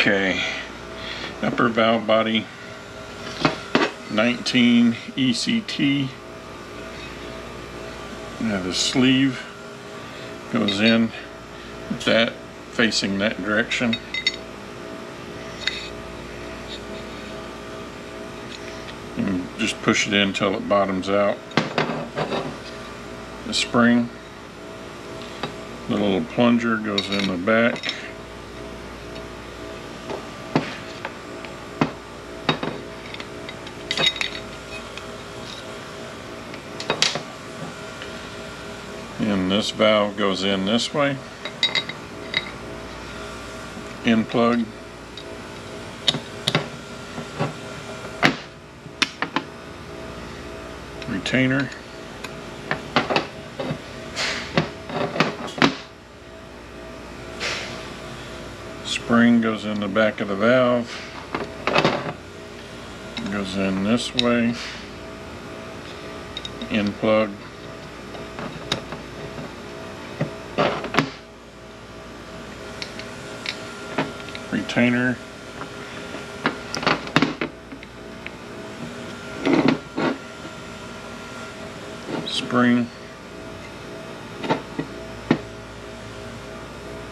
Okay, upper valve body 19 ECT. Now the sleeve goes in with that facing that direction. And just push it in until it bottoms out. The spring, the little plunger goes in the back. And this valve goes in this way. In plug. Retainer. Spring goes in the back of the valve. Goes in this way. In plug. Retainer. Spring.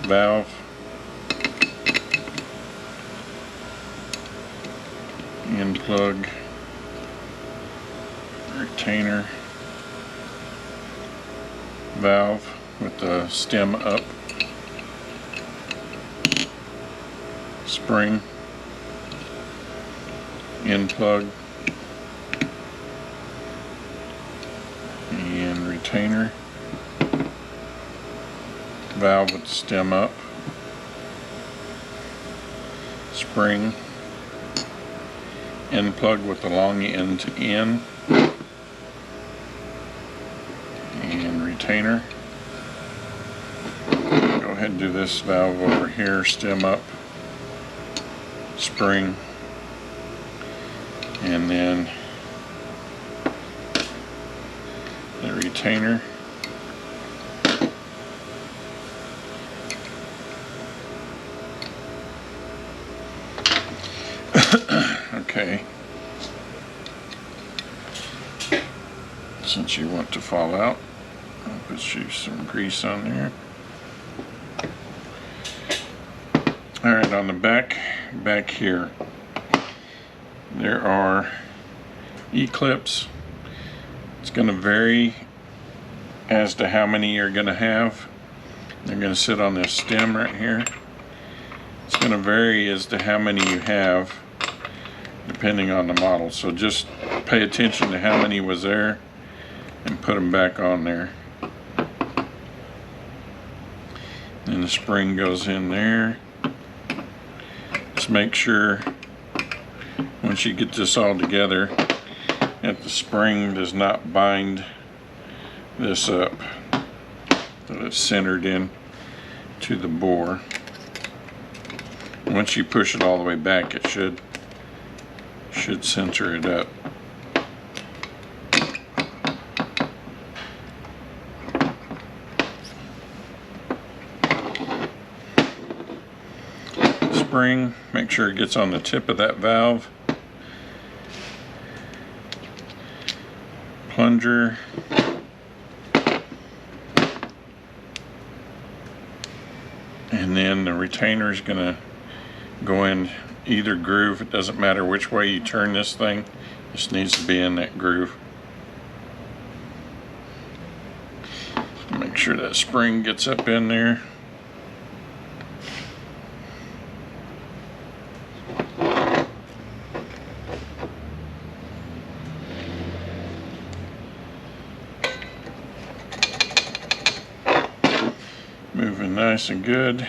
Valve. In plug. Retainer. Valve with the stem up. Spring. In plug. And retainer. Valve with the stem up. Spring. In plug with the long end to in. And retainer. Go ahead and do this valve over here, stem up. Spring, and then the retainer. Okay, since you want to fall out, I'll put you some grease on there. Alright, on the back here, there are E-clips. It's going to vary as to how many you're going to have. They're going to sit on this stem right here. It's going to vary as to how many you have depending on the model. So just pay attention to how many was there and put them back on there. And the spring goes in there. Just make sure once you get this all together that the spring does not bind this up, that it's centered in to the bore. Once you push it all the way back, it should center it up. Spring, make sure it gets on the tip of that valve. Plunger. And then the retainer is going to go in either groove. It doesn't matter which way you turn this thing, it just needs to be in that groove. Make sure that spring gets up in there. Moving nice and good.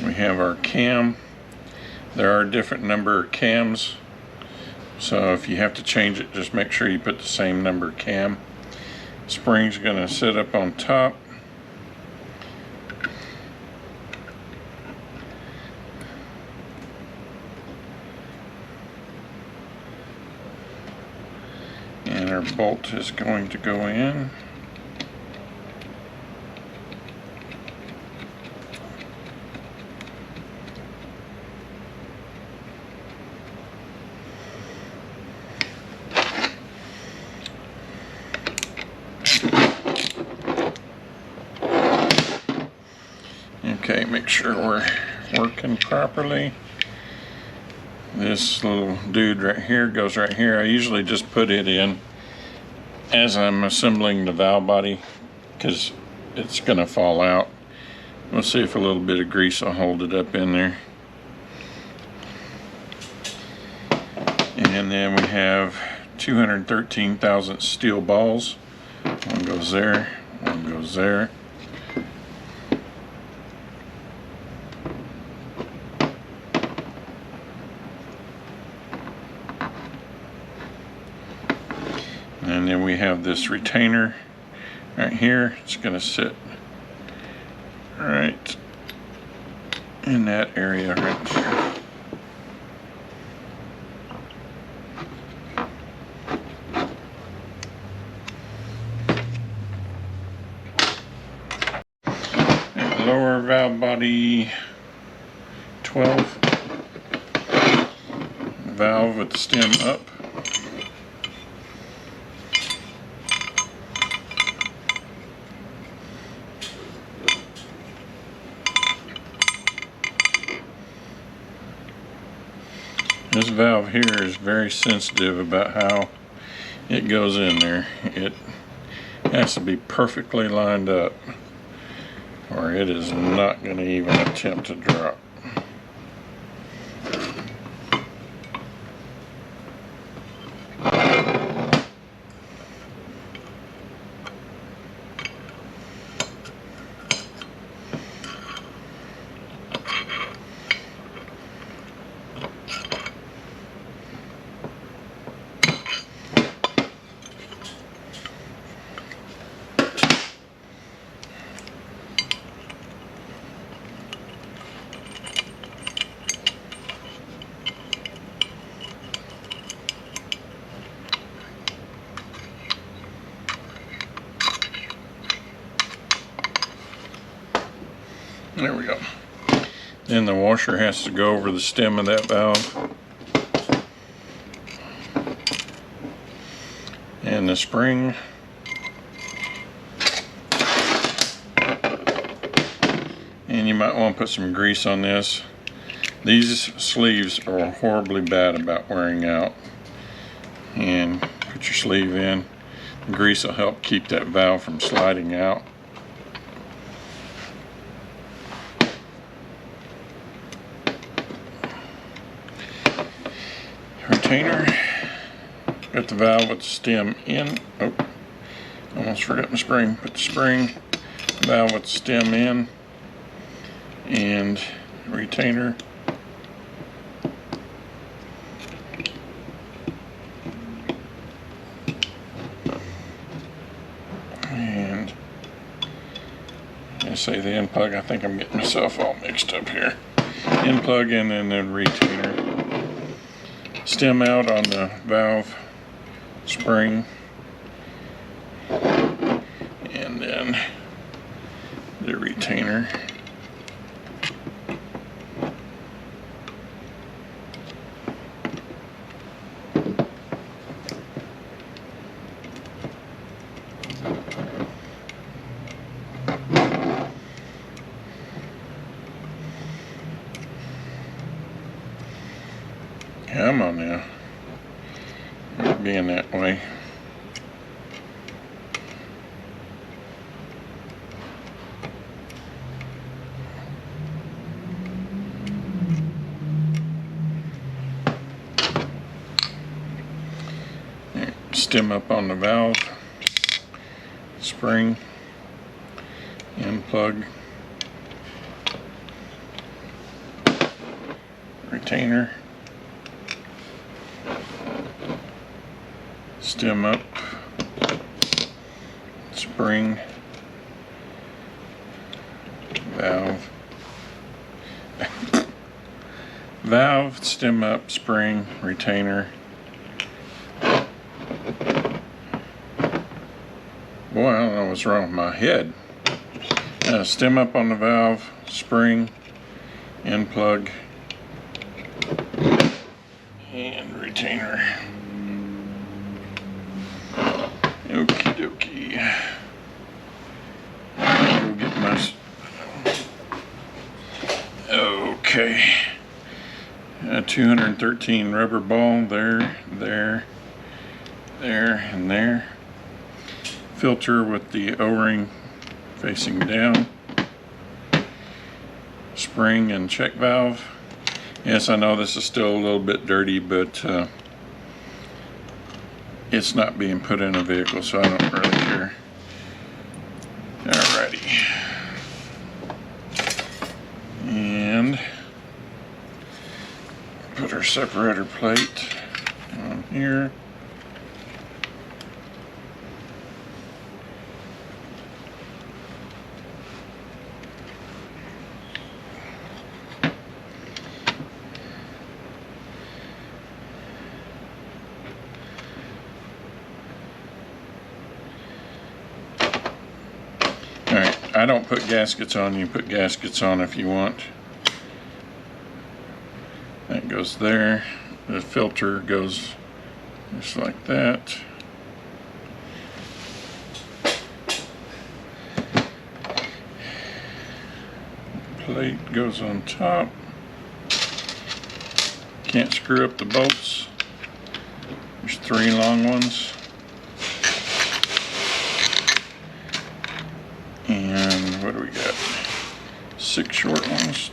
We have our cam. There are different number of cams, so if you have to change it, just make sure you put the same number of cam. Spring's going to sit up on top. And our bolt is going to go in. Okay, make sure we're working properly. This little dude right here goes right here. I usually just put it in as I'm assembling the valve body because it's gonna fall out. We'll see if a little bit of grease will hold it up in there. And then we have 213 thousandths steel balls. One goes there, one goes there. And then we have this retainer right here. It's going to sit right in that area right there. And lower valve body 12. Valve with the stem up. This valve here is very sensitive about how it goes in there. It has to be perfectly lined up or it is not going to even attempt to drop. There we go. Then the washer has to go over the stem of that valve. And the spring. And you might want to put some grease on this. These sleeves are horribly bad about wearing out. And put your sleeve in. The grease will help keep that valve from sliding out. Retainer, got the valve with the stem in. Oh, almost forgot my spring. Put the spring, valve with the stem in, and retainer. And I say the end plug. I think I'm getting myself all mixed up here. End plug in and then retainer. Stem out on the valve spring, and then the retainer. Come on now. You're being that way. There, stem up on the valve, spring, end plug, retainer. Stem up, spring, valve, valve, stem up, spring, retainer. Boy, I don't know what's wrong with my head. Stem up on the valve, spring, end plug, and retainer. Okie dokie. Go get my Okay, 213 rubber ball there, and there. Filter with the O-ring facing down. Spring and check valve. Yes, I know this is still a little bit dirty, but it's not being put in a vehicle, so I don't really care. Alrighty. And put our separator plate on here. Alright, I don't put gaskets on, you put gaskets on if you want. That goes there. The filter goes just like that. Plate goes on top. Can't screw up the bolts. There's 3 long ones. And what do we got? 6 short ones.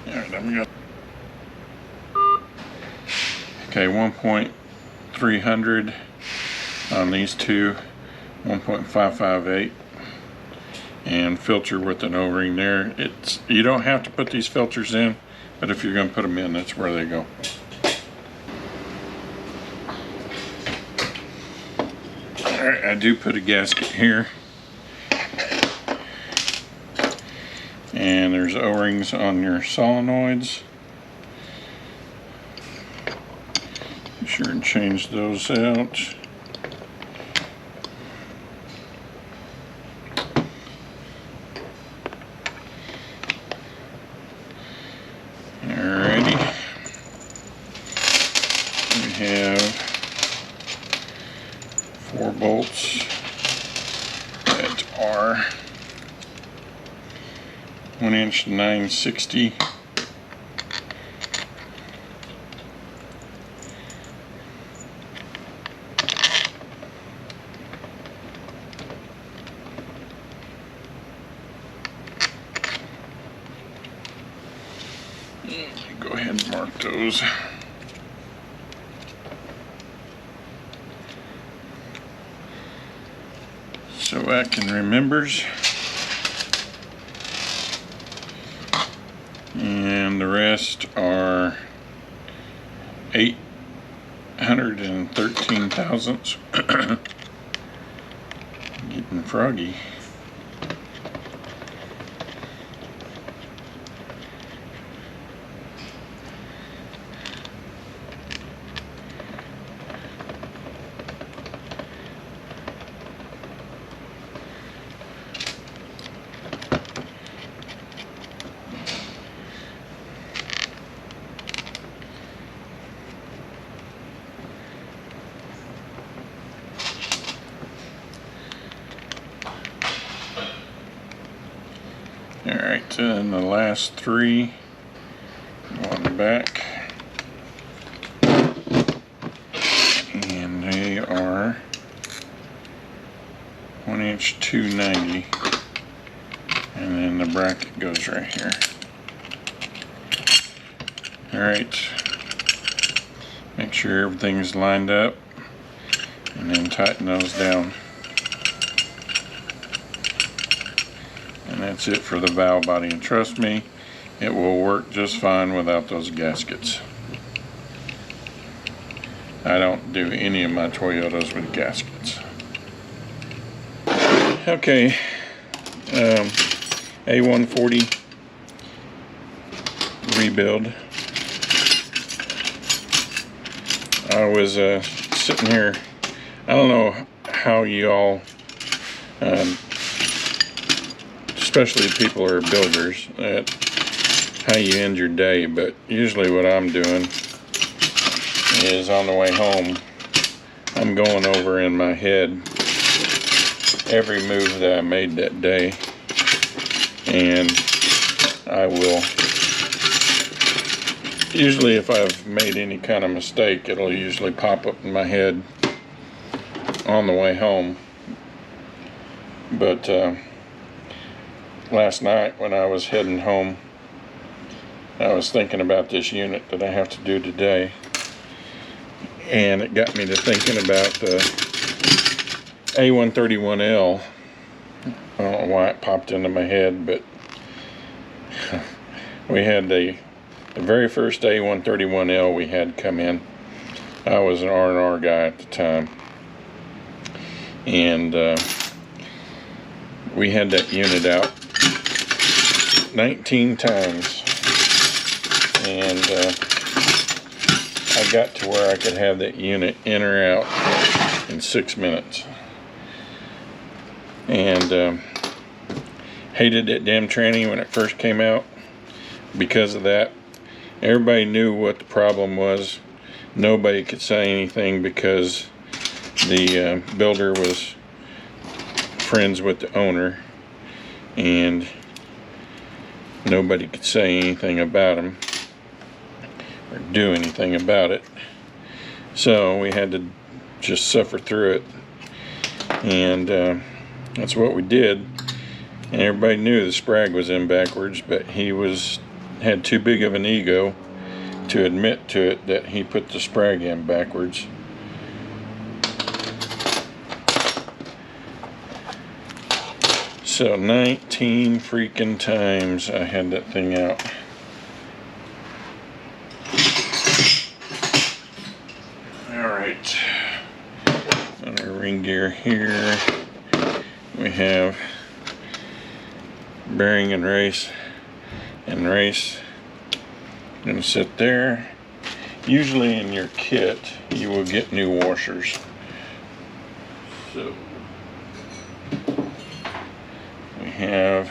Alright, then we got okay, 1.300 on these two, 1.558, and filter with an O-ring there. You don't have to put these filters in, but if you're going to put them in, that's where they go. Alright, I do put a gasket here. And there's O-rings on your solenoids. Be sure and change those out. Alrighty. We have 4 bolts that are 1" 9/60. Go ahead and mark those. So I can remembers. And the rest are 813 thousandths. Getting froggy. Alright, and the last 3 go on the back. And they are 1" 290. And then the bracket goes right here. Alright. Make sure everything's lined up. And then tighten those down. And that's it for the valve body, and trust me, it will work just fine without those gaskets. I don't do any of my Toyotas with gaskets. Okay, A140 Rebuild. I was sitting here, I don't know how you all especially people who are builders, that how you end your day, but usually what I'm doing is on the way home, I'm going over in my head every move that I made that day, and I will, usually if I've made any kind of mistake, it'll usually pop up in my head on the way home. But last night when I was heading home, I was thinking about this unit that I have to do today, and it got me to thinking about the A131L. I don't know why it popped into my head, but we had the very first A131L we had come in. I was an R&R guy at the time, and we had that unit out 19 times, and I got to where I could have that unit in or out in 6 minutes. And hated that damn tranny when it first came out because of that. Everybody knew what the problem was. Nobody could say anything because the builder was friends with the owner, and nobody could say anything about him or do anything about it. So we had to just suffer through it, and that's what we did. And everybody knew the sprag was in backwards, but he had too big of an ego to admit to it that he put the sprag in backwards. So 19 freaking times I had that thing out. Alright, on our ring gear here, we have bearing and race and race. Gonna sit there. Usually in your kit you will get new washers. So we have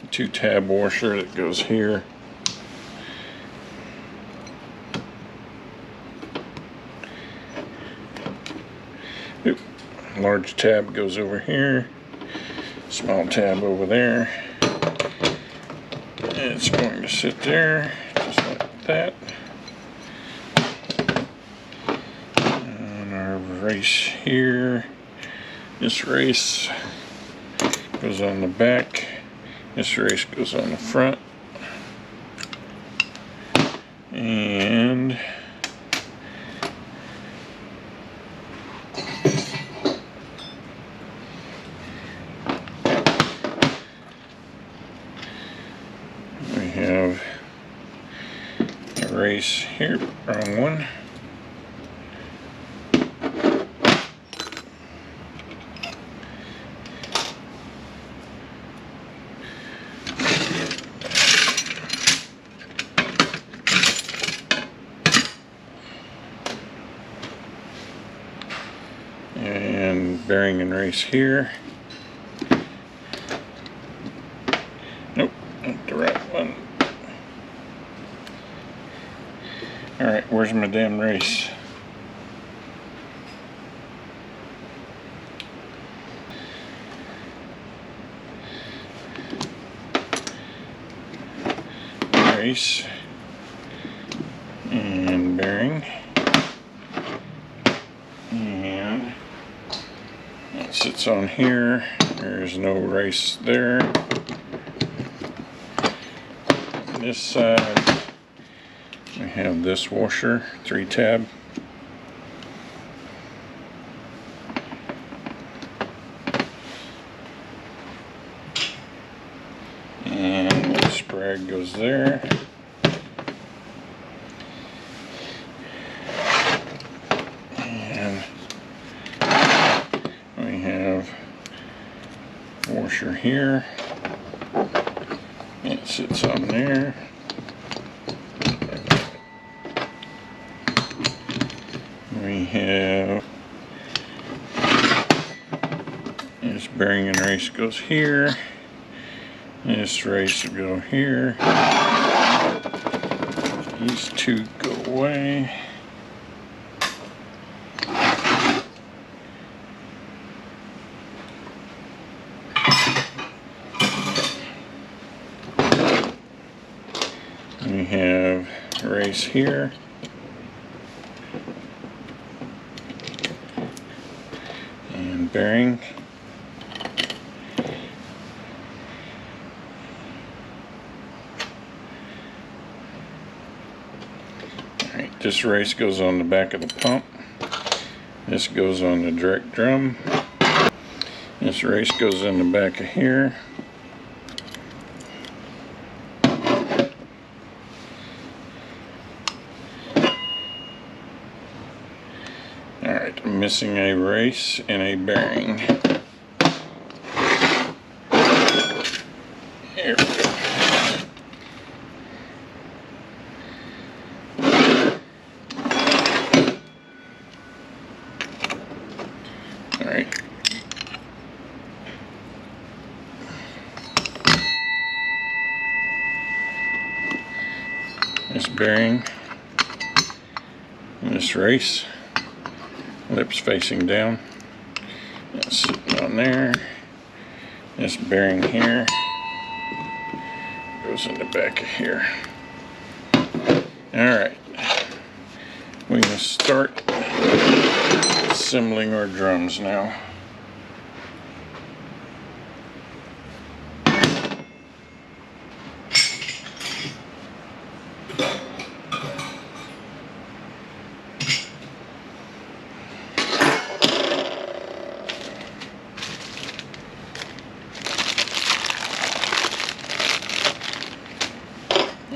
a 2-tab washer that goes here. Oop. Large tab goes over here. Small tab over there. It's going to sit there just like that. And our race here. This race goes on the back. This race goes on the front. And we have a race here, wrong one. And bearing and race here. Nope, not the right one. Alright, where's my damn race? Race and bearing, and it sits on here. There's no race there. On this side we have this washer, 3-tab. And the sprag goes there. And we have washer here. It sits on there. We have this bearing and race goes here. This race will go here. These two go away. We have a race here. And bearing. Alright, this race goes on the back of the pump. This goes on the direct drum. This race goes in the back of here. Alright, I'm missing a race and a bearing. There we go. Alright. This bearing and this race. Lips facing down. That's sitting on there. This bearing here goes in the back of here. Alright. We can start assembling our drums now.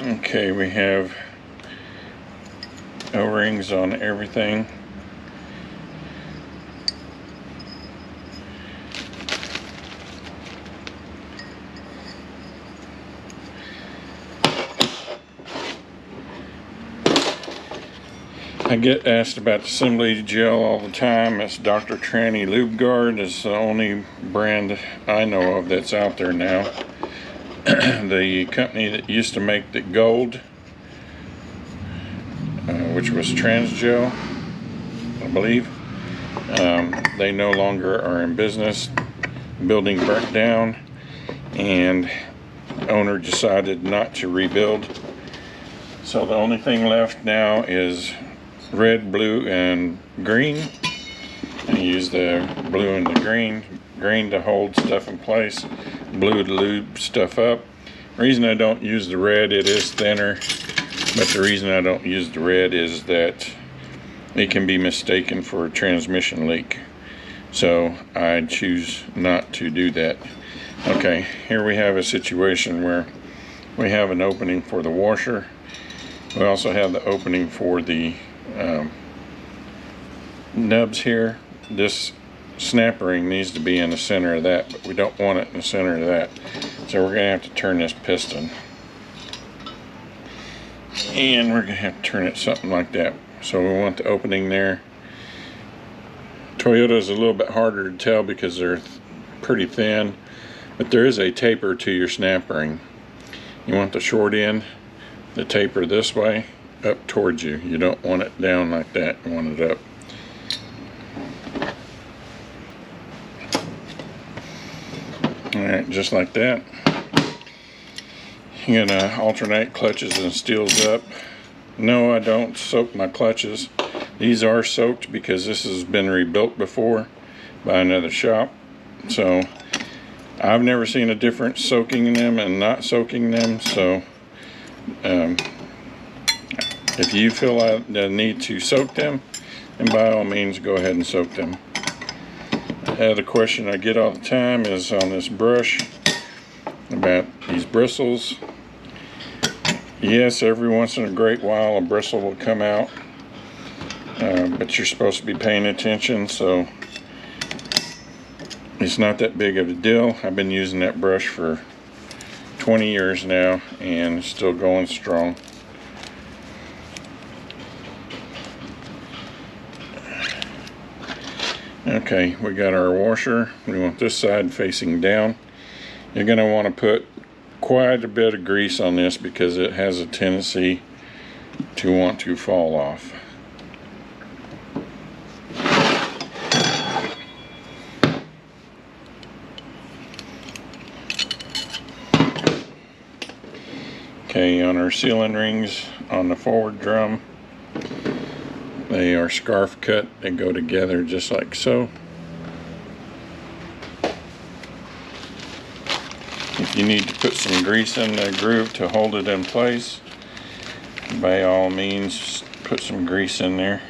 Okay, we have O-rings on everything. I get asked about the assembly gel all the time. It's Dr. Tranny Lube Guard. It's the only brand I know of that's out there now. The company that used to make the gold, which was Transgel, I believe, they no longer are in business. The building burnt down and the owner decided not to rebuild. So the only thing left now is red, blue, and green. I use the blue and the green to hold stuff in place, blue to lube stuff up. The reason I don't use the red, it is thinner, but the reason I don't use the red is that it can be mistaken for a transmission leak. So I choose not to do that. Okay, here we have a situation where we have an opening for the washer. We also have the opening for the nubs here. This snap ring needs to be in the center of that, but we don't want it in the center of that. So we're going to have to turn this piston. And we're going to have to turn it something like that. So we want the opening there. Toyota is a little bit harder to tell because they're pretty thin, but there is a taper to your snap ring. You want the short end, the taper this way, up towards you. You don't want it down like that. You want it up. Alright, just like that. You're gonna alternate clutches and steels up. No, I don't soak my clutches. These are soaked because this has been rebuilt before by another shop. So I've never seen a difference soaking them and not soaking them. So if you feel the need to soak them, then by all means go ahead and soak them. The question I get all the time is on this brush about these bristles. Yes, every once in a great while a bristle will come out, but you're supposed to be paying attention, so it's not that big of a deal. I've been using that brush for 20 years now and it's still going strong. Okay, we got our washer. We want this side facing down. You're going to want to put quite a bit of grease on this because it has a tendency to want to fall off. Okay, on our sealing rings on the forward drum, they are scarf cut. They go together just like so. If you need to put some grease in the groove to hold it in place, by all means put some grease in there.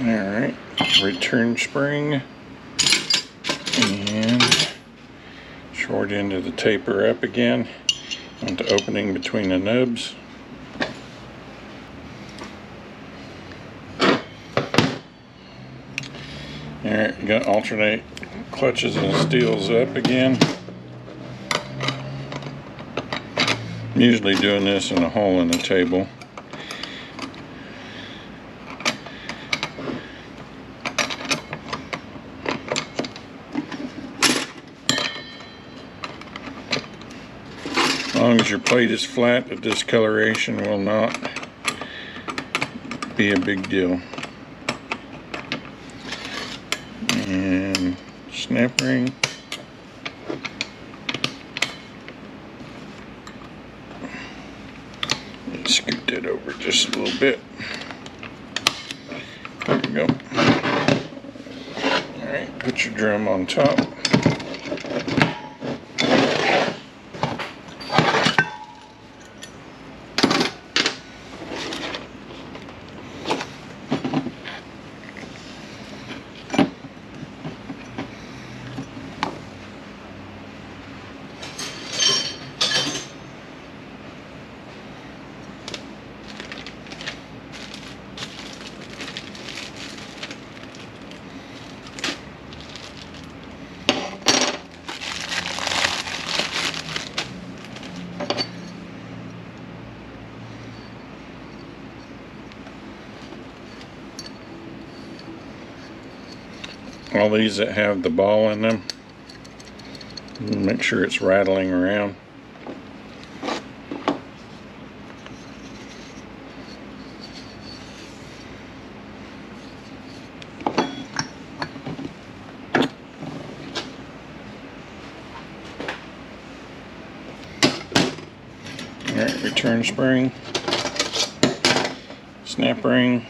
Alright, return spring and short end of the taper up again on the opening between the nubs. Alright, you got to alternate clutches and steels up again. I'm usually doing this in a hole in the table. As long as your plate is flat, the discoloration will not be a big deal. And snap ring. Scoot that over just a little bit. There we go. Alright, put your drum on top. All these that have the ball in them, make sure it's rattling around. Alright, return spring, snap ring.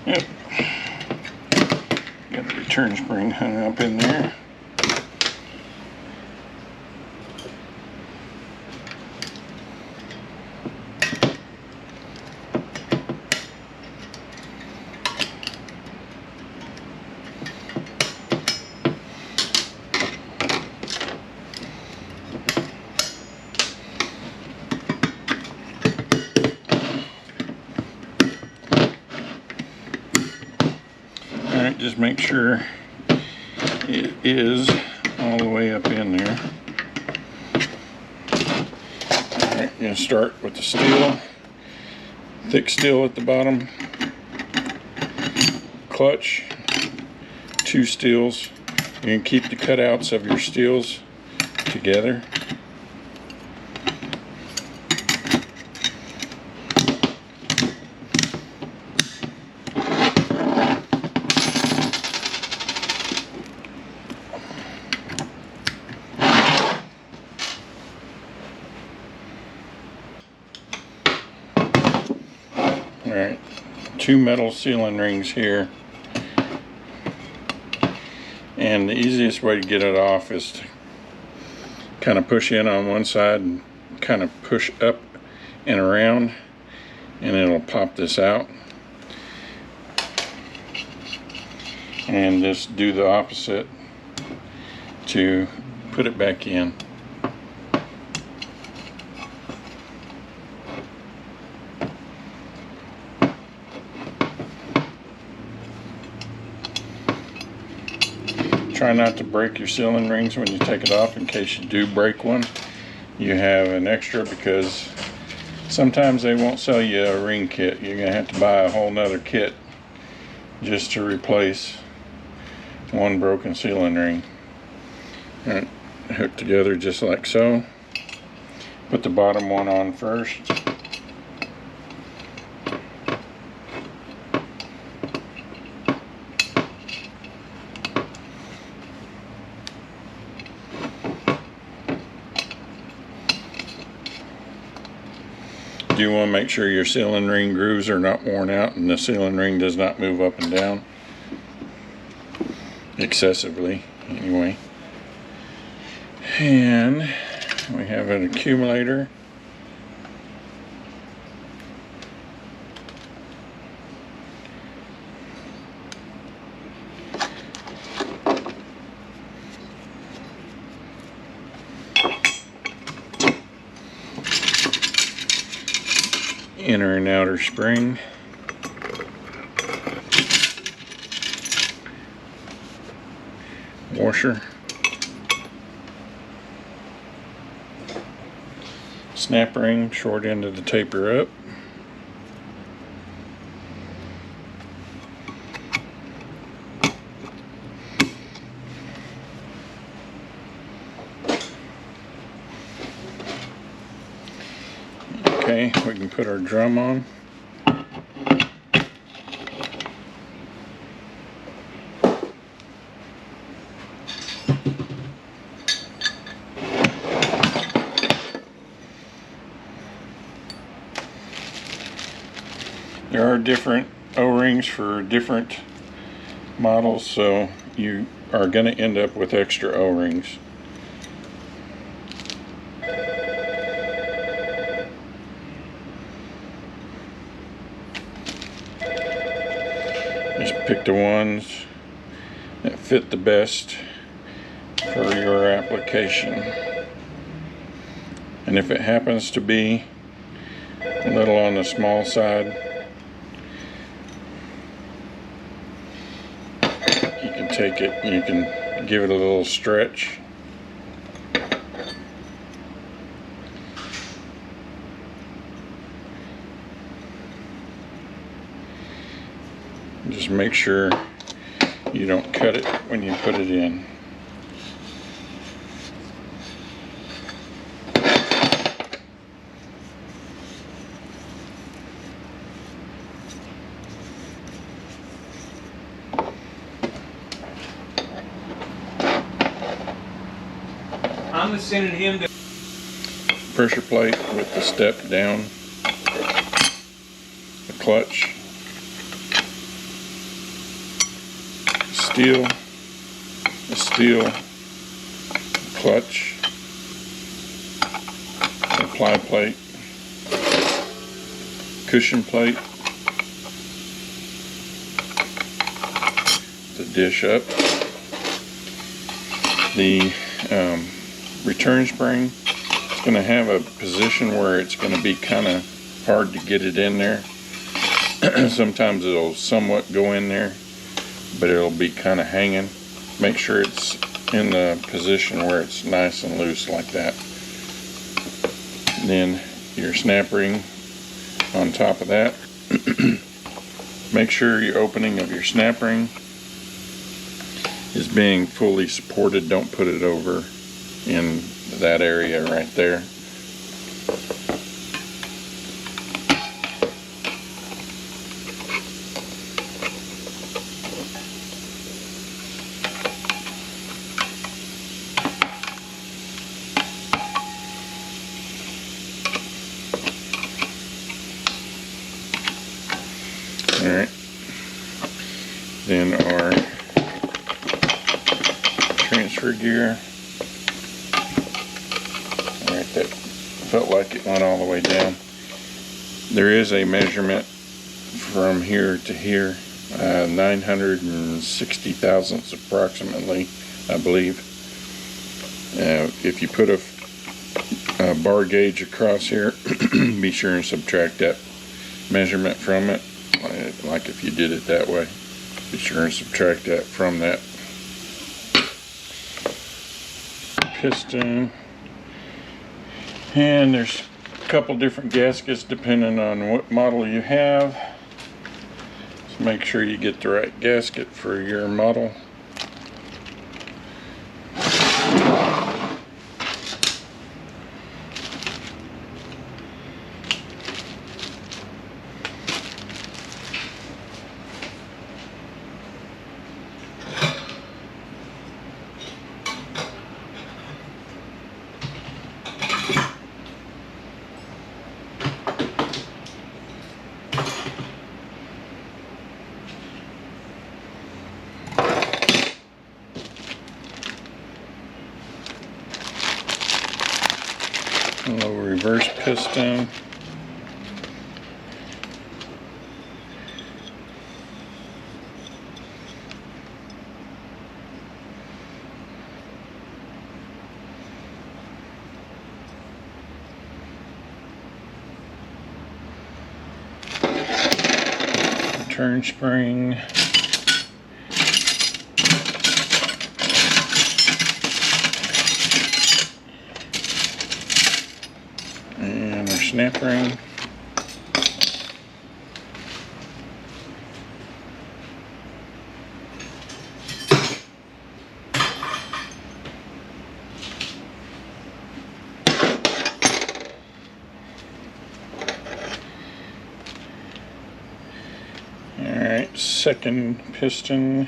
Yep. Got the return spring hung up in there. just make sure it is all the way up in there. Alright, you're going to start with the steel, thick steel at the bottom, clutch, 2 steels. You can keep the cutouts of your steels together. Alright, 2 metal sealing rings here. And the easiest way to get it off is to kind of push in on one side and kind of push up and around, and it'll pop this out. And just do the opposite to put it back in. Try not to break your sealing rings when you take it off. In case you do break one, you have an extra, because sometimes they won't sell you a ring kit. You're going to have to buy a whole nother kit just to replace one broken sealing ring. And hook together just like so. Put the bottom one on first. You want to make sure your sealing ring grooves are not worn out and the sealing ring does not move up and down excessively anyway. And we have an accumulator. Inner and outer spring. Washer. Snap ring, short end of the taper up. Okay, we can put our drum on. There are different O-rings for different models, so you are going to end up with extra O-rings. Just pick the ones that fit the best for your application. And if it happens to be a little on the small side, you can take it and you can give it a little stretch. Just make sure you don't cut it when you put it in. I'm sending him to Pressure plate with the step down, the clutch, steel, the steel, clutch, the ply plate, cushion plate, the dish up, the return spring. It's going to have a position where it's going to be kind of hard to get it in there. Sometimes it'll somewhat go in there, but it'll be kind of hanging. Make sure it's in the position where it's nice and loose like that. And then your snap ring on top of that. Make sure your opening of your snap ring is being fully supported. Don't put it over in that area right there. Alright, then our transfer gear, alright, that felt like it went all the way down. There is a measurement from here to here, 960 thousandths approximately, I believe. If you put a bar gauge across here, be sure and subtract that measurement from it. Like if you did it that way, be sure and subtract that from that piston. And there's a couple different gaskets depending on what model you have. So make sure you get the right gasket for your model. A little reverse piston. Turn spring. And our snap ring. Alright, second piston.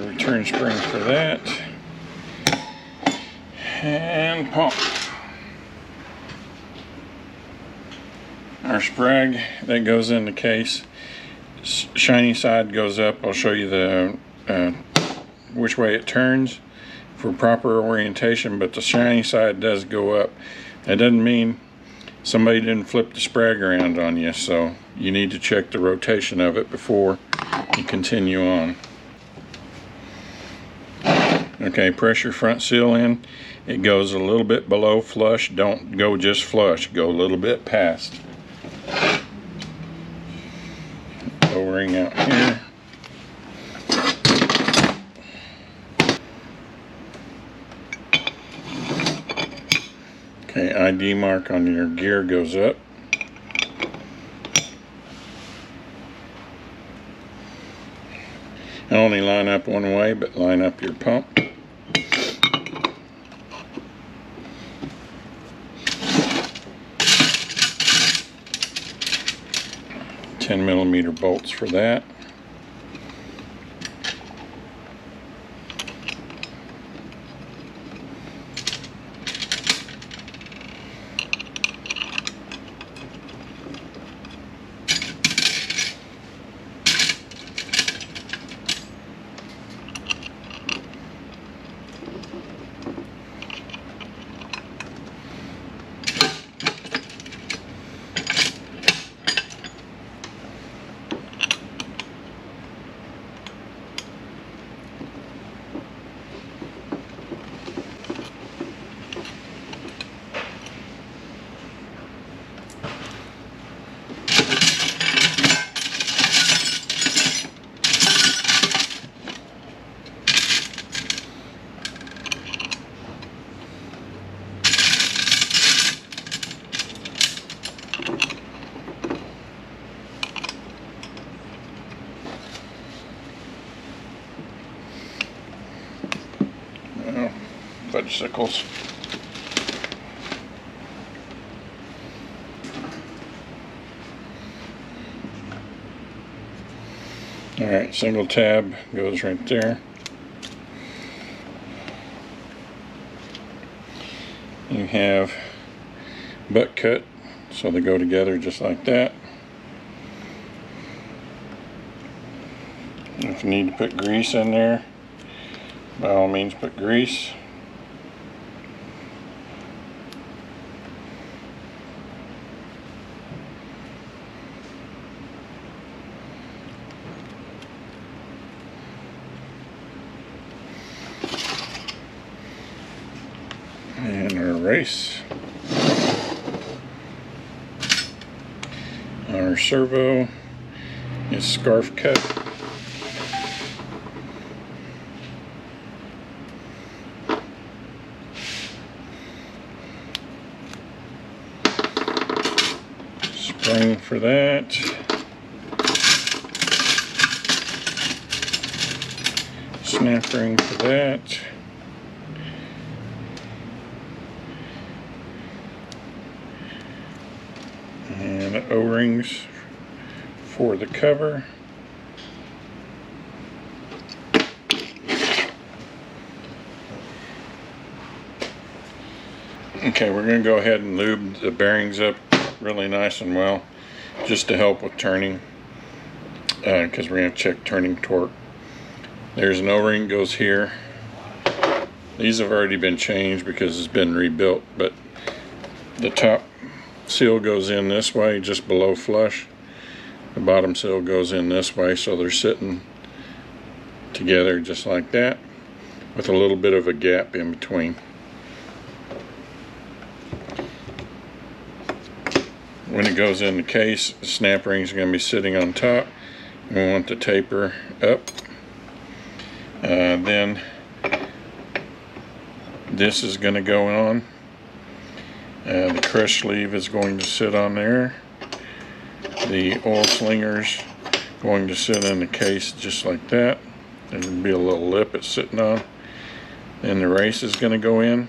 Return spring for that, and pump. Our sprag that goes in the case, shiny side goes up. I'll show you the which way it turns for proper orientation, but the shiny side does go up. That doesn't mean somebody didn't flip the sprag around on you, so you need to check the rotation of it before you continue on. Okay, press your front seal in. It goes a little bit below flush. Don't go just flush. Go a little bit past. O-ring out here. Okay, ID mark on your gear goes up. Only line up one way, but line up your pump. $10mm bolts for that. Fudgesicles. Alright, single tab goes right there. You have butt cut, so they go together just like that. If you need to put grease in there, by all means put grease. And our race. Our servo is scarf cut. Spring for that. Snap ring for that. And O-rings for the cover. Okay, we're going to go ahead and lube the bearings up really nice and well, just to help with turning, because we're going to check turning torque. There's an O-ring goes here. These have already been changed because it's been rebuilt, but the top seal goes in this way, just below flush. The bottom seal goes in this way, so they're sitting together just like that, with a little bit of a gap in between. When it goes in the case, the snap rings are going to be sitting on top. We want the taper up. Then this is going to go on. The crush sleeve is going to sit on there. The oil slinger's going to sit in the case just like that. There's going to be a little lip it's sitting on. Then the race is going to go in.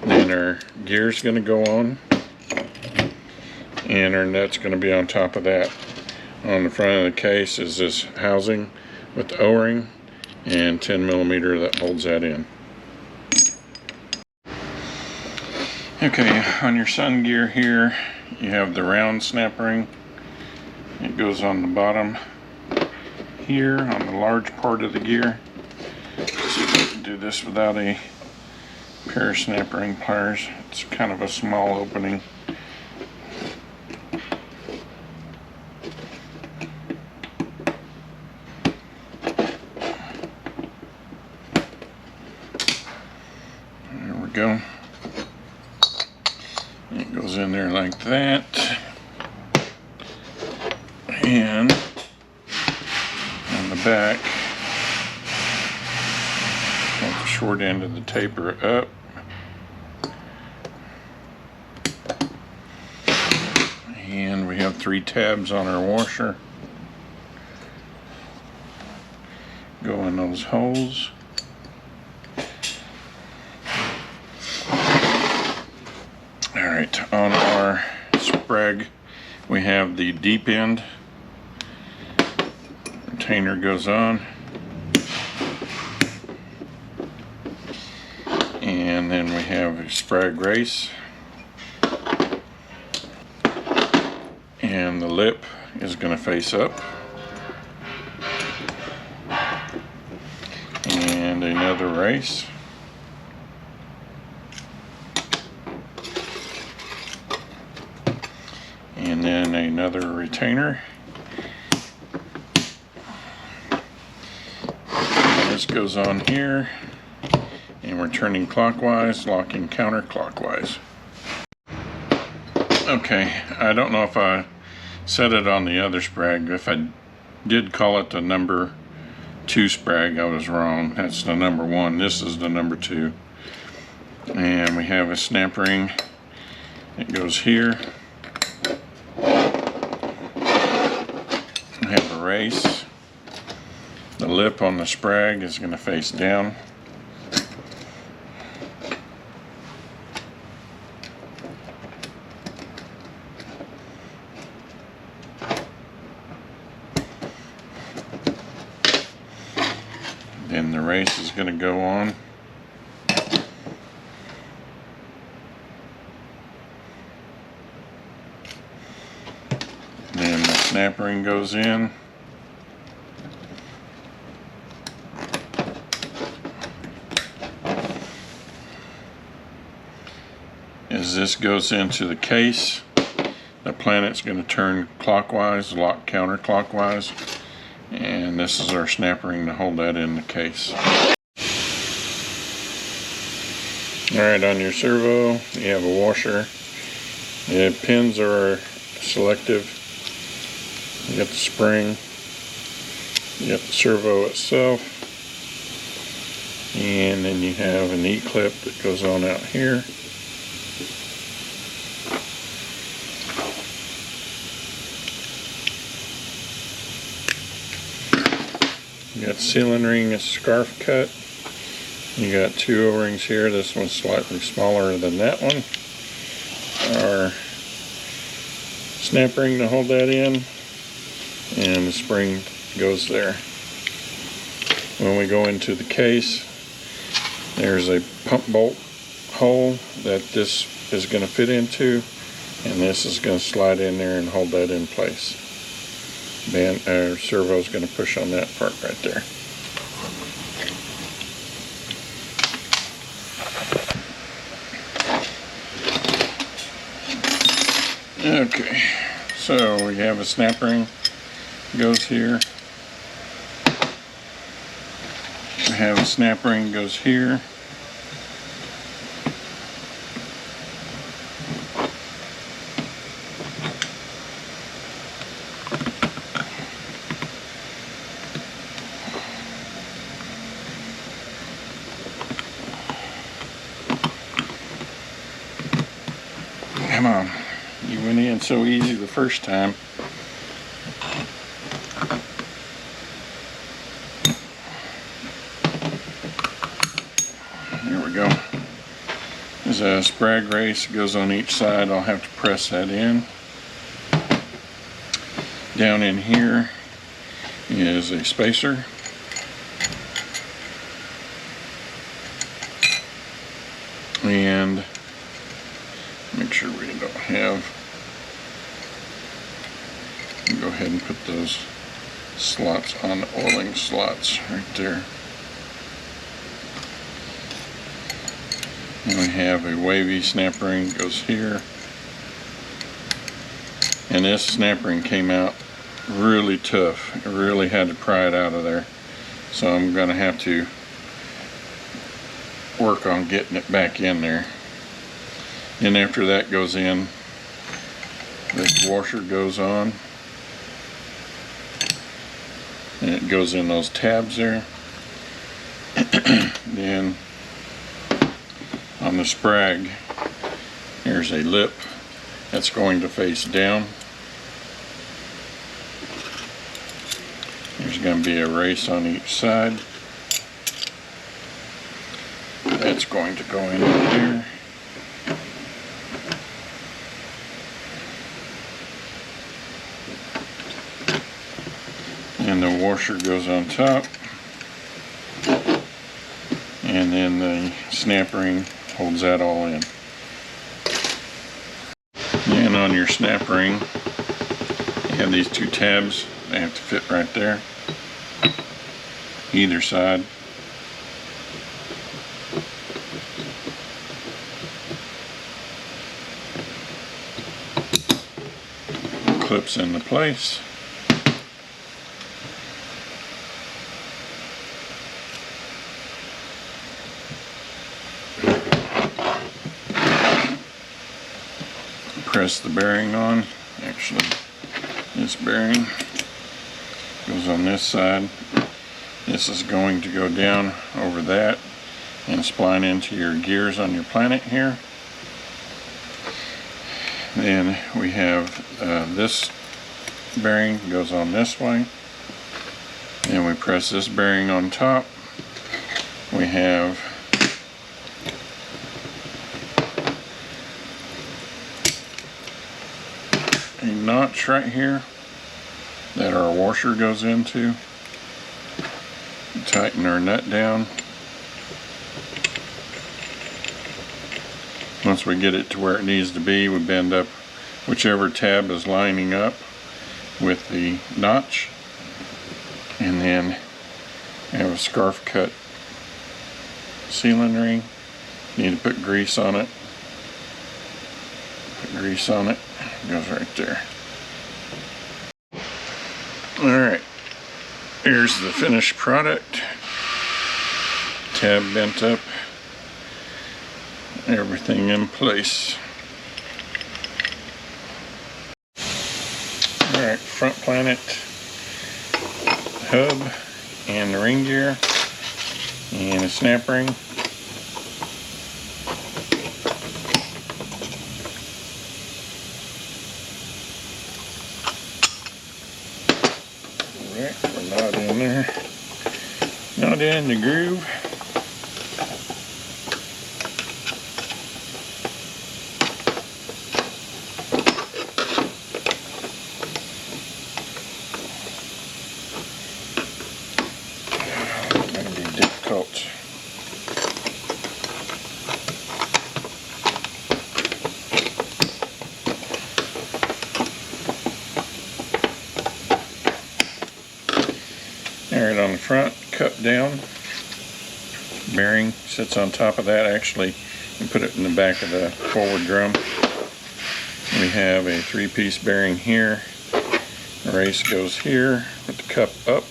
Then our gear's going to go on. And our nut's going to be on top of that. On the front of the case is this housing with the O-ring and 10mm that holds that in. Okay, on your sun gear here, you have the round snap ring. It goes on the bottom here on the large part of the gear. So you can do this without a pair of snap ring pliers. It's kind of a small opening. It goes in there like that. And on the back, got the short end of the taper up. And we have 3 tabs on our washer. Go in those holes. Alright, on our sprag we have the deep end. Retainer goes on. And then we have a sprag race. And the lip is going to face up. And another race. And then another retainer. And this goes on here. And we're turning clockwise, locking counterclockwise. Okay, I don't know if I said it on the other sprag. If I did call it the number 2 sprag, I was wrong. That's the number 1. This is the number 2. And we have a snap ring. It goes here. We have a race. The lip on the sprag is going to face down. Then the race is going to go on. Then the snap ring goes in. As this goes into the case, the planet's going to turn clockwise, lock counterclockwise. And this is our snap ring to hold that in the case. Alright, on your servo, you have a washer. The pins are selective. You got the spring. You got the servo itself. And then you have an E-clip that goes on out here. You got sealing ring, a scarf cut. You got 2 O-rings here. This one's slightly smaller than that one. Our snap ring to hold that in, and the spring goes there. When we go into the case, there's a pump bolt hole that this is going to fit into, and this is going to slide in there and hold that in place. Servo is going to push on that part right there. Okay, so we have a snap ring goes here. We have a snap ring goes here. Come on, you went in so easy the first time. There we go. There's a sprag race, it goes on each side. I'll have to press that in. Down in here is a spacer. And make sure we don't have, go ahead and put those slots on the oiling slots right there. And we have a wavy snap ring goes here. And this snap ring came out really tough. I really had to pry it out of there. So I'm going to have to work on getting it back in there. And after that goes in, this washer goes on, and it goes in those tabs there. Then on the sprag, here's a lip that's going to face down. There's going to be a race on each side. That's going to go in here. And the washer goes on top. And then the snap ring holds that all in. And on your snap ring, you have these two tabs. They have to fit right there, either side. Clips into place. Press the bearing on. Actually, this bearing goes on this side. This is going to go down over that and spline into your gears on your Planet here. Then we have this bearing goes on this way. And we press this bearing on top. We have a notch right here that our washer goes into. Tighten our nut down. Once we get it to where it needs to be, we bend up whichever tab is lining up with the notch, and then we have a scarf cut sealing ring. You need to put grease on it. Put grease on it. It goes right there. Alright, here's the finished product. Tab bent up, everything in place. Alright, front Planet, hub, and the ring gear, and a snap ring. Alright, we're not in there. Not in the groove. Might be difficult. Alright, on the front, cup down. Bearing sits on top of that. Actually, you put it in the back of the forward drum. We have a 3-piece bearing here. The race goes here. Put the cup up.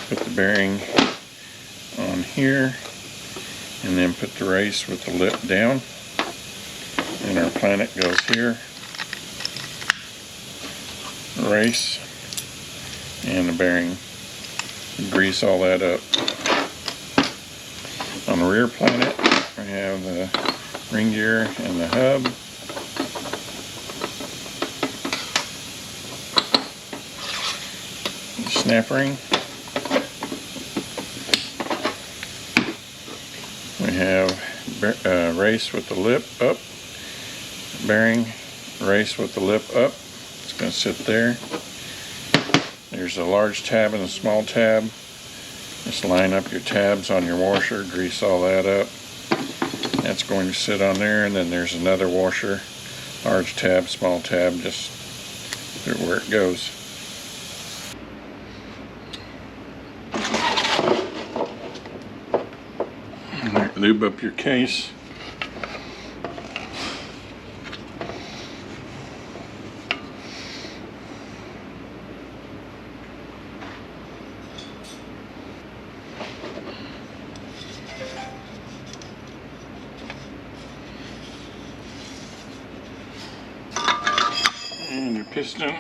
Put the bearing on here. And then put the race with the lip down. And our Planet goes here. Race. And the bearing. Grease all that up. On the rear Planet, we have the ring gear and the hub. The snap ring. We have race with the lip up. Bearing, race with the lip up. It's going to sit there. There's a large tab and a small tab. Just line up your tabs on your washer, grease all that up. That's going to sit on there, and then there's another washer, large tab, small tab, just where it goes. Right, lube up your case. your piston.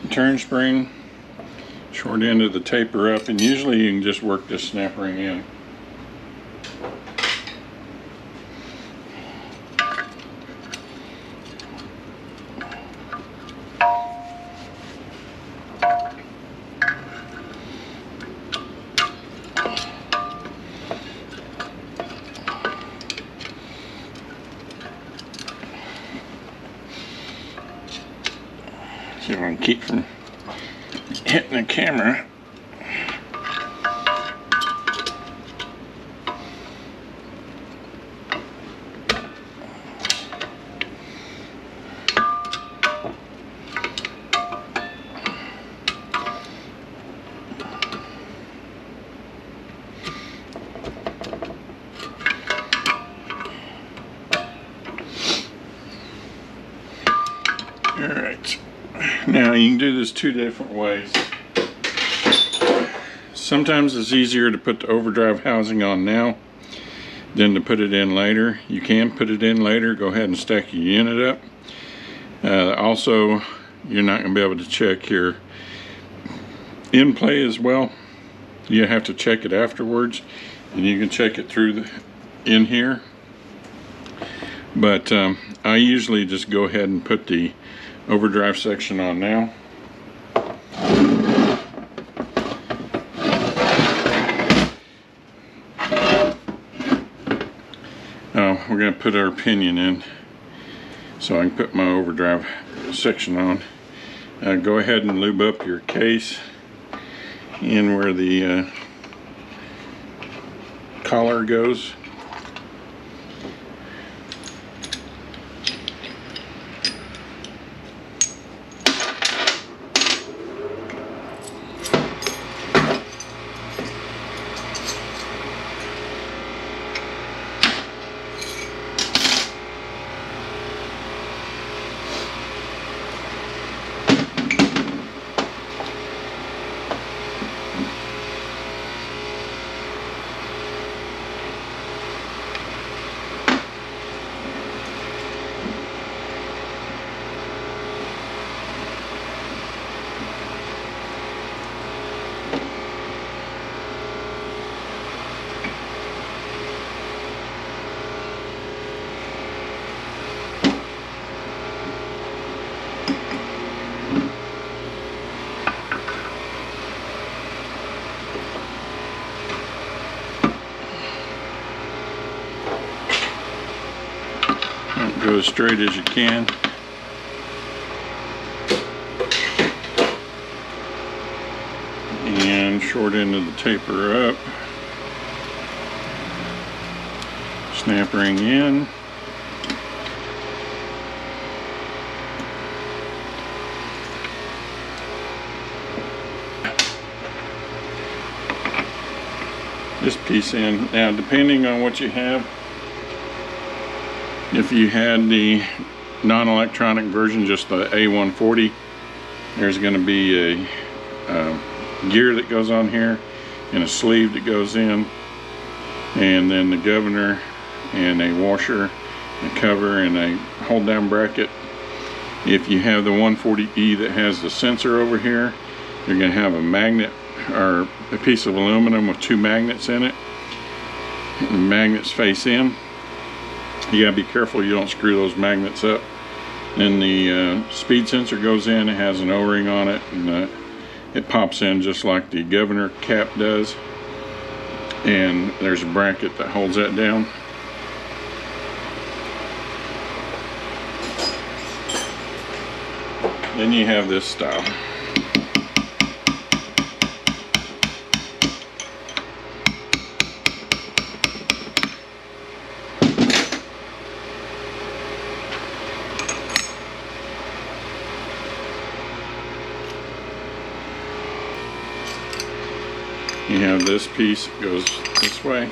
Turn spring, short end of the taper up, and usually you can just work this snap ring in. See if I can keep from hitting the camera. Alright, now you can do this two different ways. Sometimes it's easier to put the overdrive housing on now than to put it in later. You can put it in later, go ahead and stack your unit up. Also, you're not going to be able to check your in play as well. You have to check it afterwards, and you can check it through in here. But I usually just go ahead and put the overdrive section on now. We're going to put our pinion in, so I can put my overdrive section on. Go ahead and lube up your case in where the collar goes. Go as straight as you can. And short end of the taper up. Snap ring in. This piece in. Now, depending on what you have, if you had the non-electronic version, just the A140, there's going to be a gear that goes on here and a sleeve that goes in, and then the governor and a washer, a cover, and a hold down bracket. If you have the 140E that has the sensor over here, you're going to have a magnet or a piece of aluminum with two magnets in it. And the magnets face in. You gotta be careful you don't screw those magnets up. Then the speed sensor goes in, it has an O-ring on it, and it pops in just like the governor cap does. And there's a bracket that holds that down. Then you have this style. You have this piece that goes this way.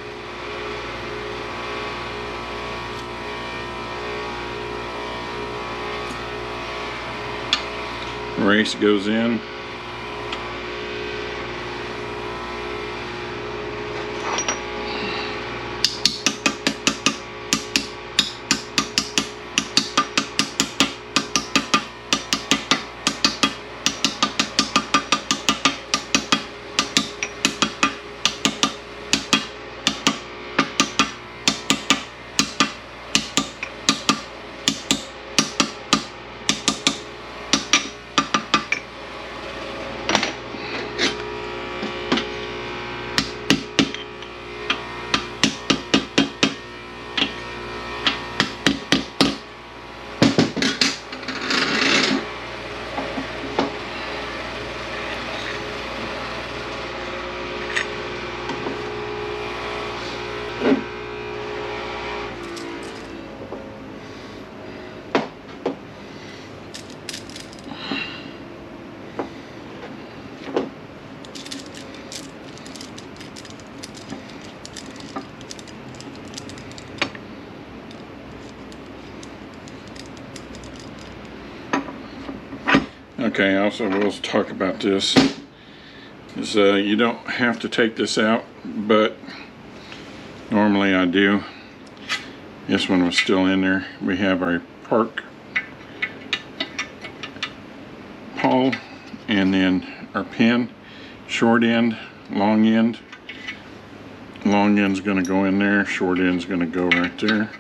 Race goes in. Okay, also we'll talk about this. Is you don't have to take this out, but normally I do. This one was still in there. We have our park pawl, and then our pin, short end, long end. Long end's going to go in there, short end's going to go right there.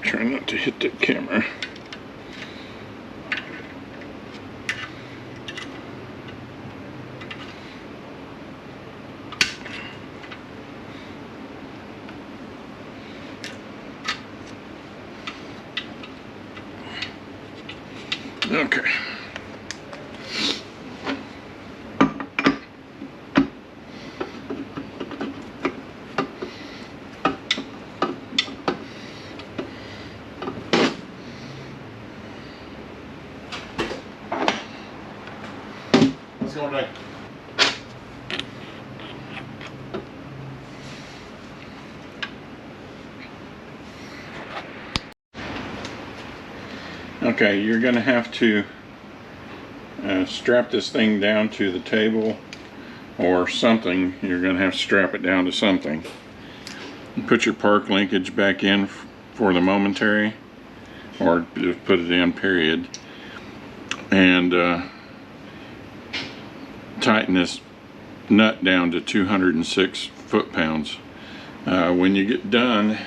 Try not to hit the camera. Okay. What's going on? Okay, you're going to have to strap this thing down to the table or something. You're going to have to strap it down to something. Put your park linkage back in for the momentary, or just put it in, period. And tighten this nut down to 206 foot-pounds. When you get done,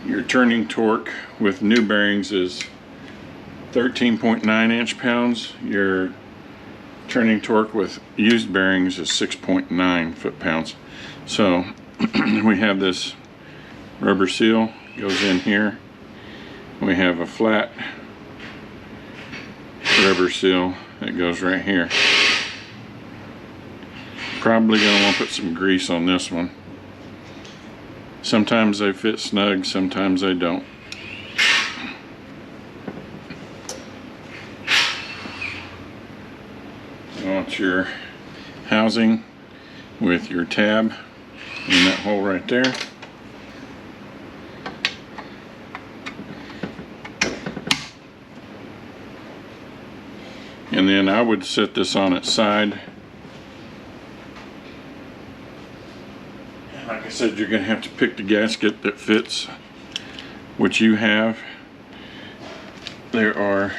your turning torque with new bearings is 13.9 inch-pounds. Your turning torque with used bearings is 6.9 foot-pounds. So we have this rubber seal goes in here. We have a flat rubber seal that goes right here. Probably gonna want to put some grease on this one. Sometimes they fit snug, sometimes they don't. You want your housing with your tab in that hole right there. And then I would set this on its side. Like I said, you're going to have to pick the gasket that fits what you have. There are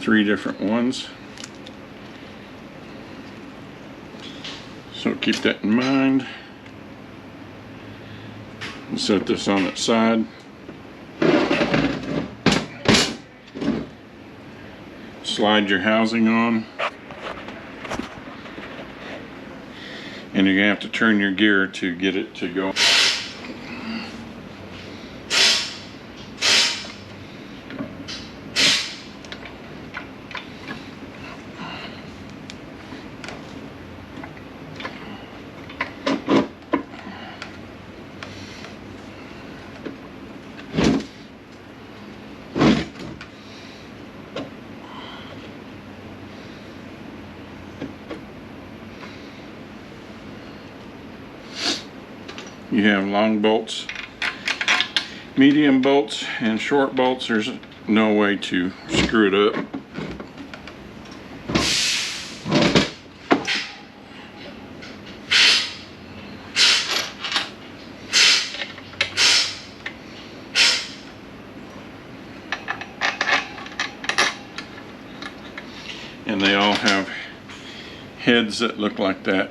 3 different ones. So keep that in mind. Set this on its side. Slide your housing on. And you're going to have to turn your gear to get it to go. You have long bolts, medium bolts, and short bolts. There's no way to screw it up. And they all have heads that look like that.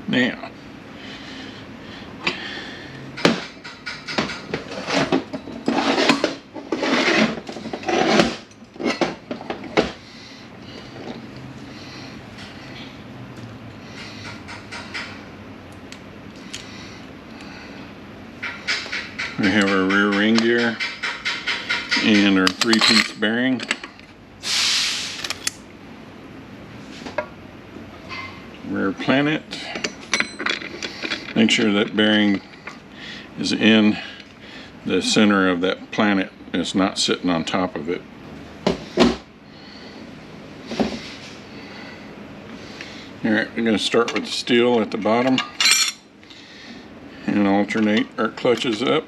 Now, we have our rear ring gear and our 3-piece bearing. Rear planet. Make sure that bearing is in the center of that planet. It's not sitting on top of it. Alright, we're going to start with the steel at the bottom and alternate our clutches up.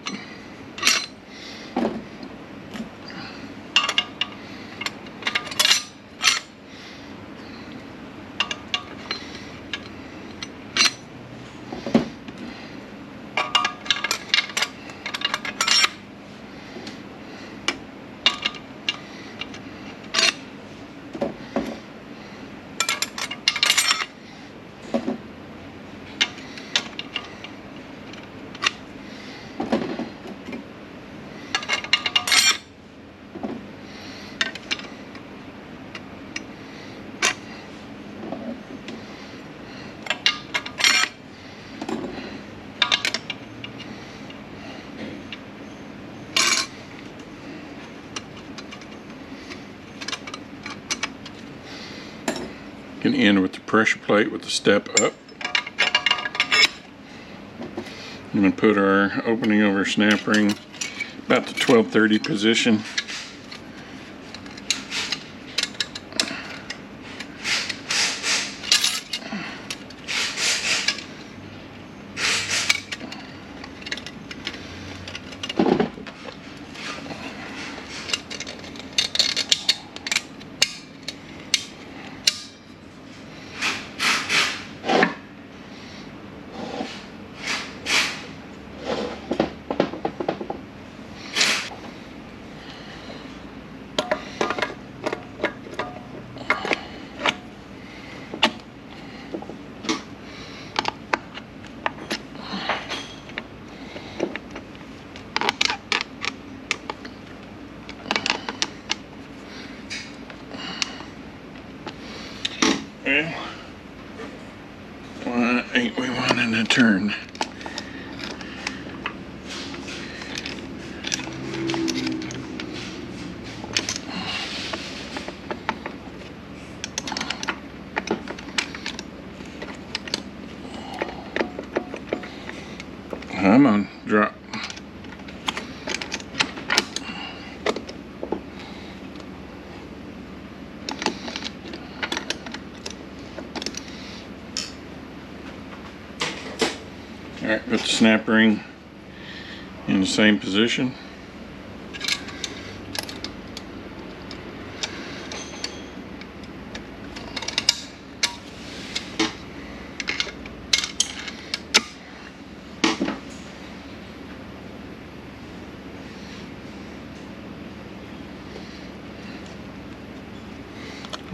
Can end with the pressure plate with the step up. I'm going to put our opening of our snap ring about the 1230 position. Well, what ain't we wanting to turn? Come on, drop. Alright, put the snap ring in the same position.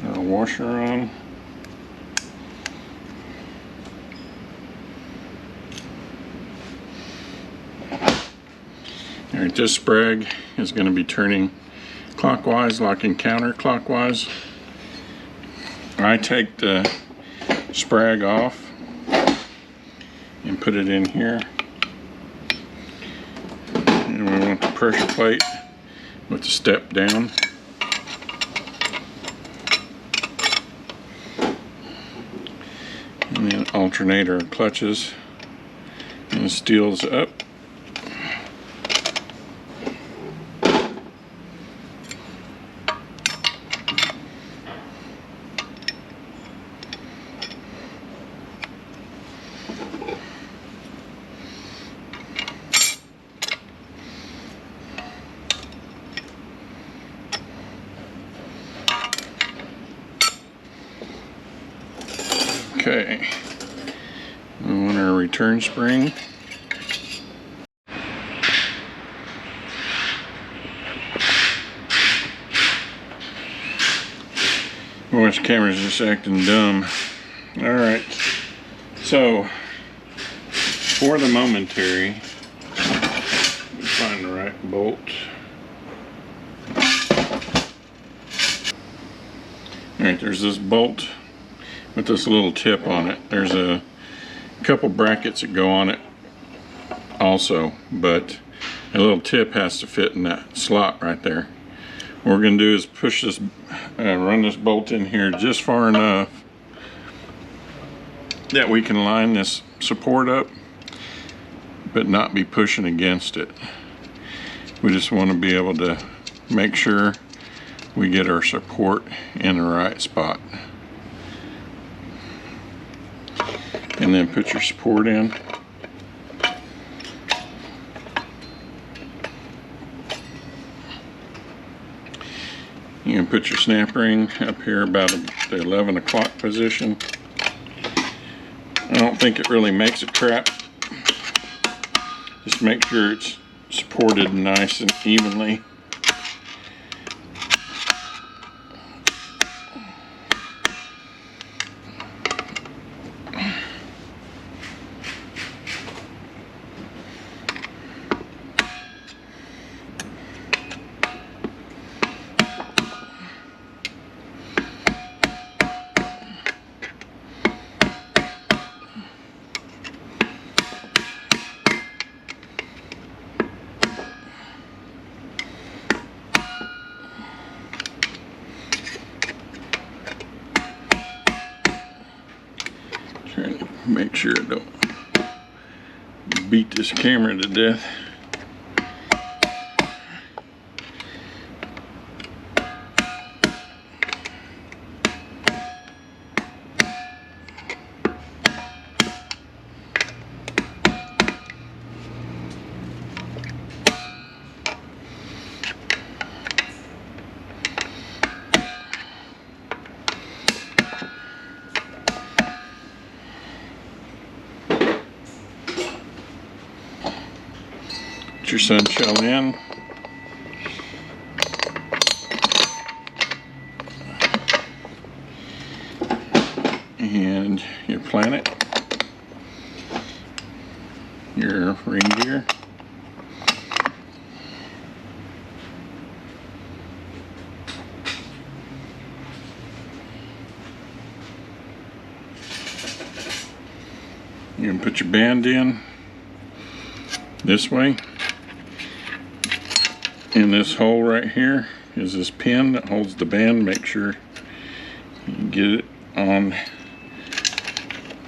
Our washer on. Alright, this sprag is going to be turning clockwise, locking counterclockwise. I take the sprag off and put it in here. And we want the pressure plate with the step down. And then alternate our clutches and the steel's up. Okay, we want our return spring. Boy, this camera's just acting dumb. Alright, So, for the momentary, let me find the right bolt. Alright, there's this bolt with this little tip on it. There's a couple brackets that go on it also, but a little tip has to fit in that slot right there. What we're going to do is push this, run this bolt in here just far enough that we can line this support up but not be pushing against it. We just want to be able to make sure we get our support in the right spot. And then put your support in. You can put your snap ring up here about the 11 o'clock position. I don't think it really makes a trap. Just make sure it's supported nice and evenly. Trying to make sure I don't beat this camera to death. Put your sun shell in. And your planet. Your reindeer. You can put your band in this way. In this hole right here is this pin that holds the band. Make sure you get it on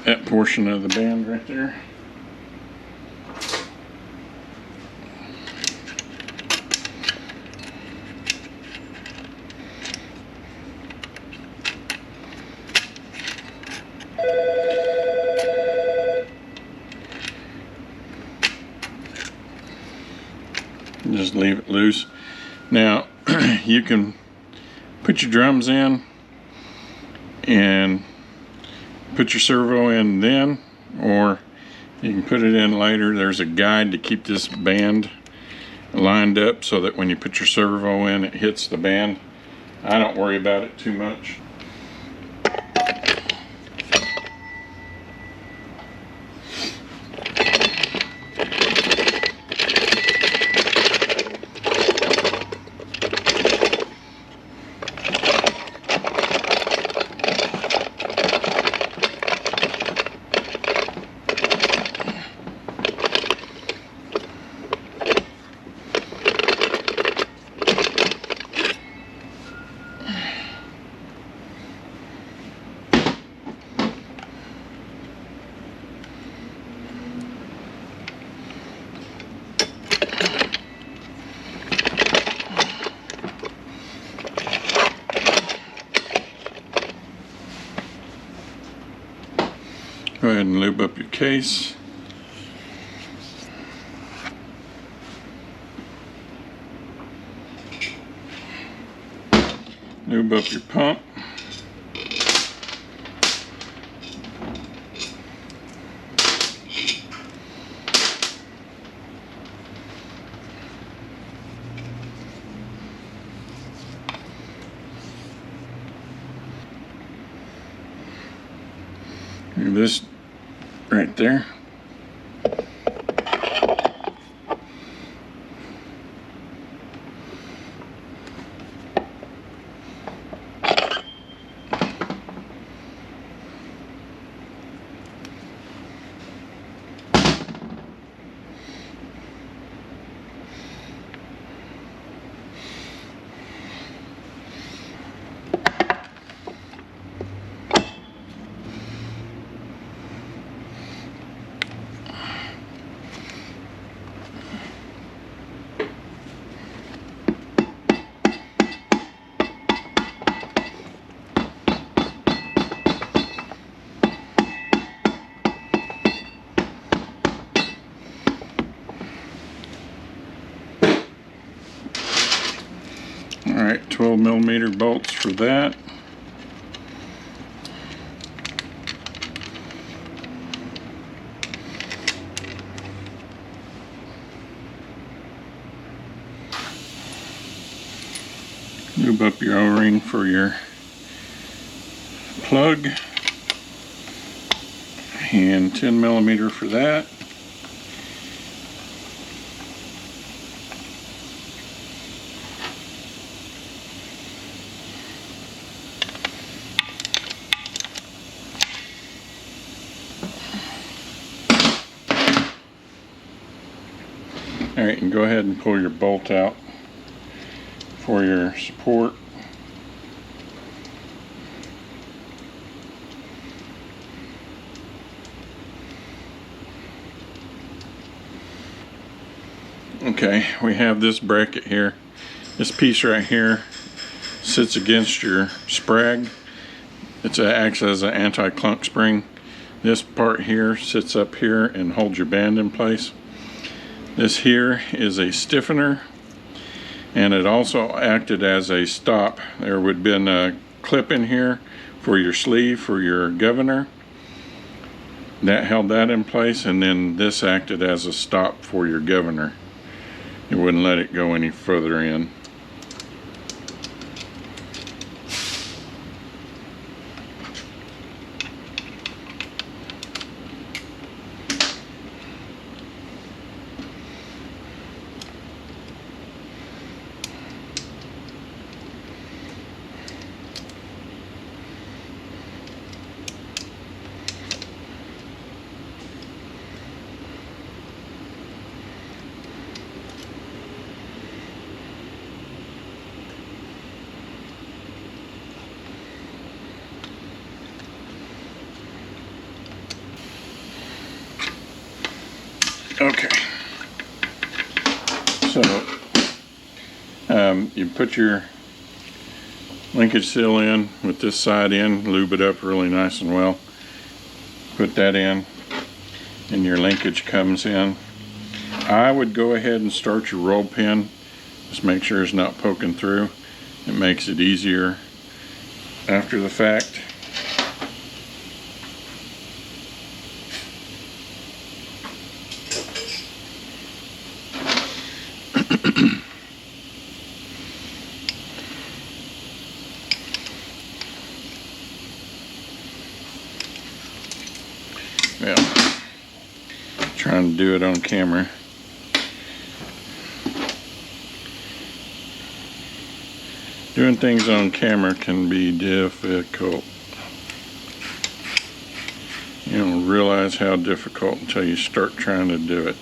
that portion of the band right there. Just leave it loose. Now you can put your drums in and put your servo in then, or you can put it in later. There's a guide to keep this band lined up so that when you put your servo in, it hits the band. I don't worry about it too much. Go ahead and lube up your case. Lube up your pump. This right there. Alright, 12mm bolts for that. Lube up your O-ring for your plug. And 10mm for that. Alright, and go ahead and pull your bolt out for your support. Okay, we have this bracket here. This piece right here sits against your sprag. It acts as an anti-clunk spring. This part here sits up here and holds your band in place. This here is a stiffener, and it also acted as a stop. There would have been a clip in here for your sleeve for your governor. That held that in place, and then this acted as a stop for your governor. It wouldn't let it go any further in. Okay, so you put your linkage seal in with this side in, lube it up really nice and well. Put that in, and your linkage comes in. I would go ahead and start your roll pin. Just make sure it's not poking through. It makes it easier after the fact. Well, trying to do it on camera. Doing things on camera can be difficult. You don't realize how difficult until you start trying to do it.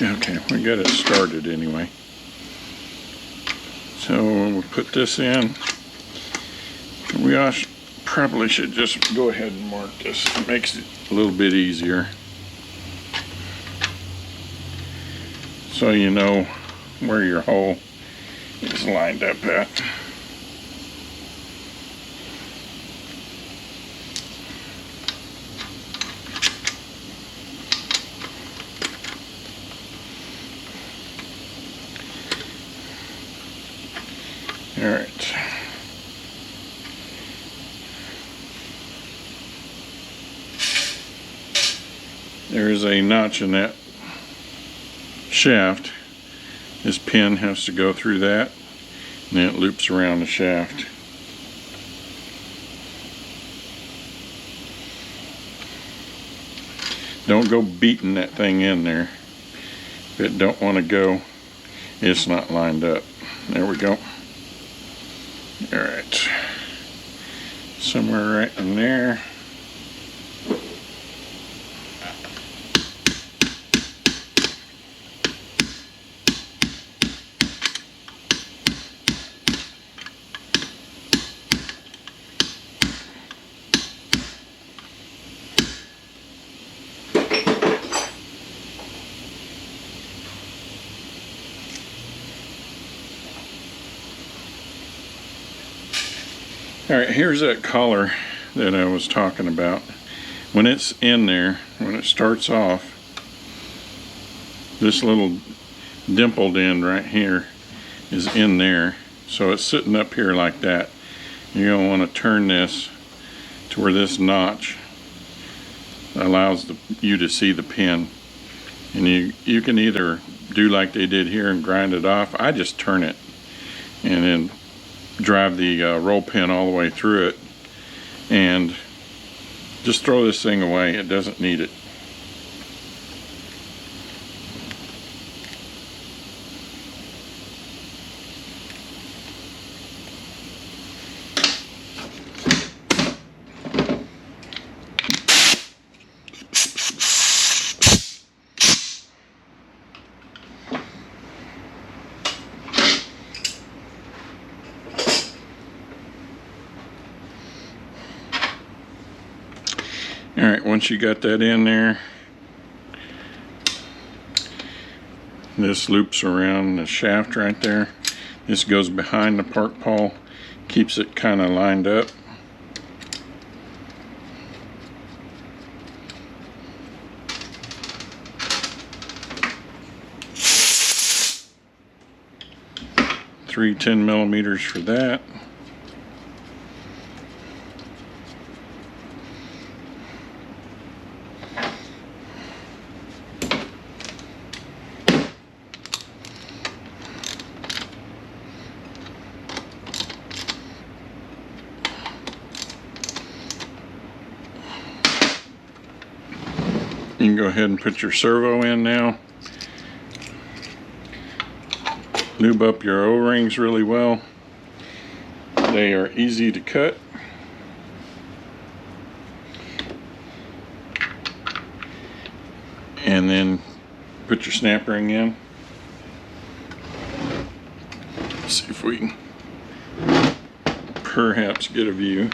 Okay, we got it started anyway. So we'll put this in. We also probably should just go ahead and mark this. It makes it a little bit easier, so you know where your hole is lined up at. Alright. There is a notch in that shaft. This pin has to go through that, and then it loops around the shaft. Don't go beating that thing in there. If it don't want to go, it's not lined up. There we go. Alright. Somewhere right in there. Alright, here's that collar that I was talking about. When it's in there, when it starts off, this little dimpled end right here is in there. So it's sitting up here like that. You're going to want to turn this to where this notch allows you to see the pin. And you can either do like they did here and grind it off. I just turn it and then drive the roll pin all the way through it and just throw this thing away. It doesn't need it. Alright, once you got that in there, this loops around the shaft right there. This goes behind the park pole, keeps it kind of lined up. Three 10mm for that. You can go ahead and put your servo in now. Lube up your O-rings really well. They are easy to cut. And then put your snap ring in. Let's see if we can perhaps get a view.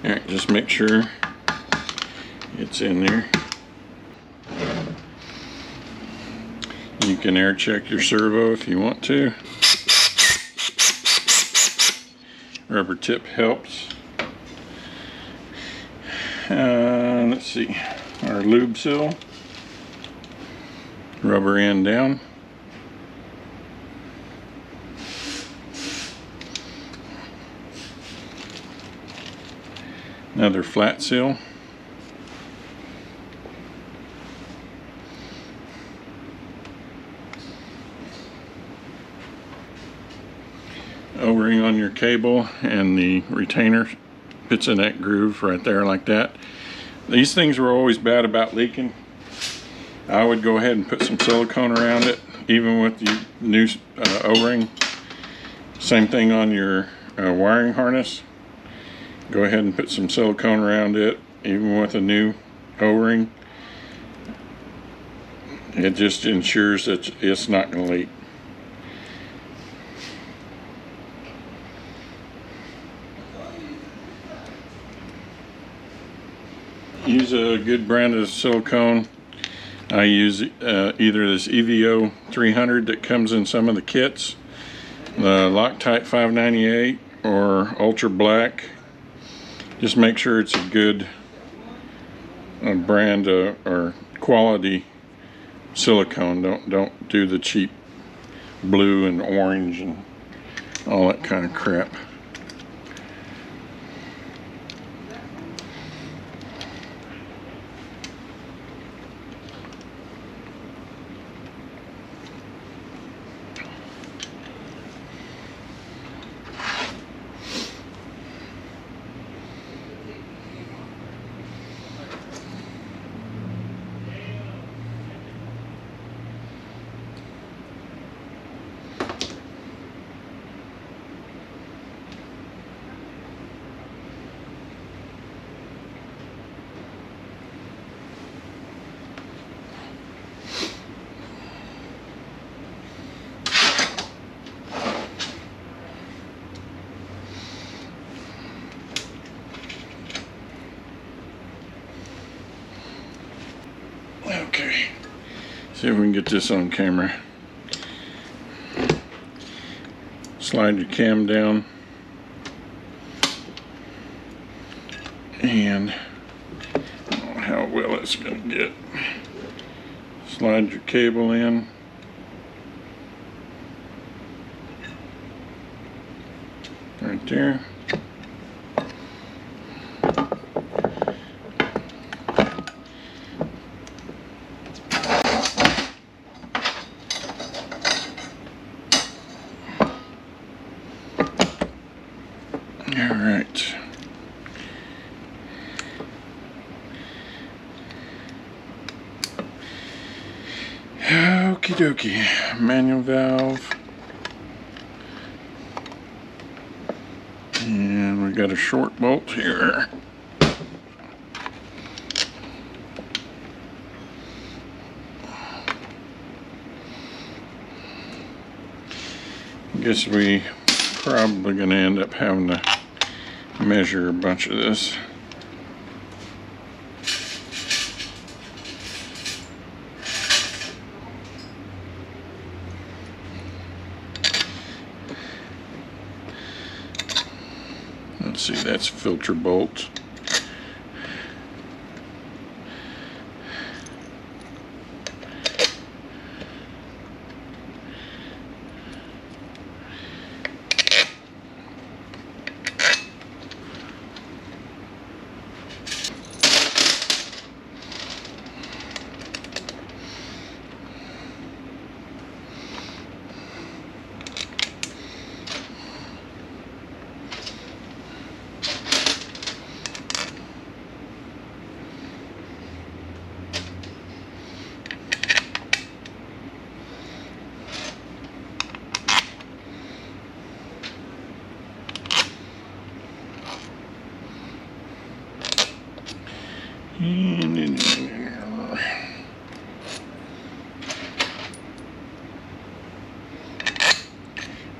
Alright, just make sure it's in there. You can air check your servo if you want to. Rubber tip helps. Let's see, our lube seal. Rubber end down. Another flat seal. O-ring on your cable, and the retainer fits in that groove right there like that. These things were always bad about leaking. I would go ahead and put some silicone around it, even with the new O-ring. Same thing on your wiring harness. Go ahead and put some silicone around it, even with a new O-ring. It just ensures that it's not going to leak. use a good brand of silicone. I use either this EVO 300 that comes in some of the kits, the Loctite 598, or Ultra Black. Just make sure it's a good brand or quality silicone. Don't do the cheap blue and orange and all that kind of crap. Okay, see if we can get this on camera. Slide your cam down and I don't know how well it's going to get. Slide your cable in. Right there. All right. Okie dokie. Manual valve. And we got a short bolt here. Guess we probably gonna end up having to measure a bunch of this. Let's see, that's filter bolt.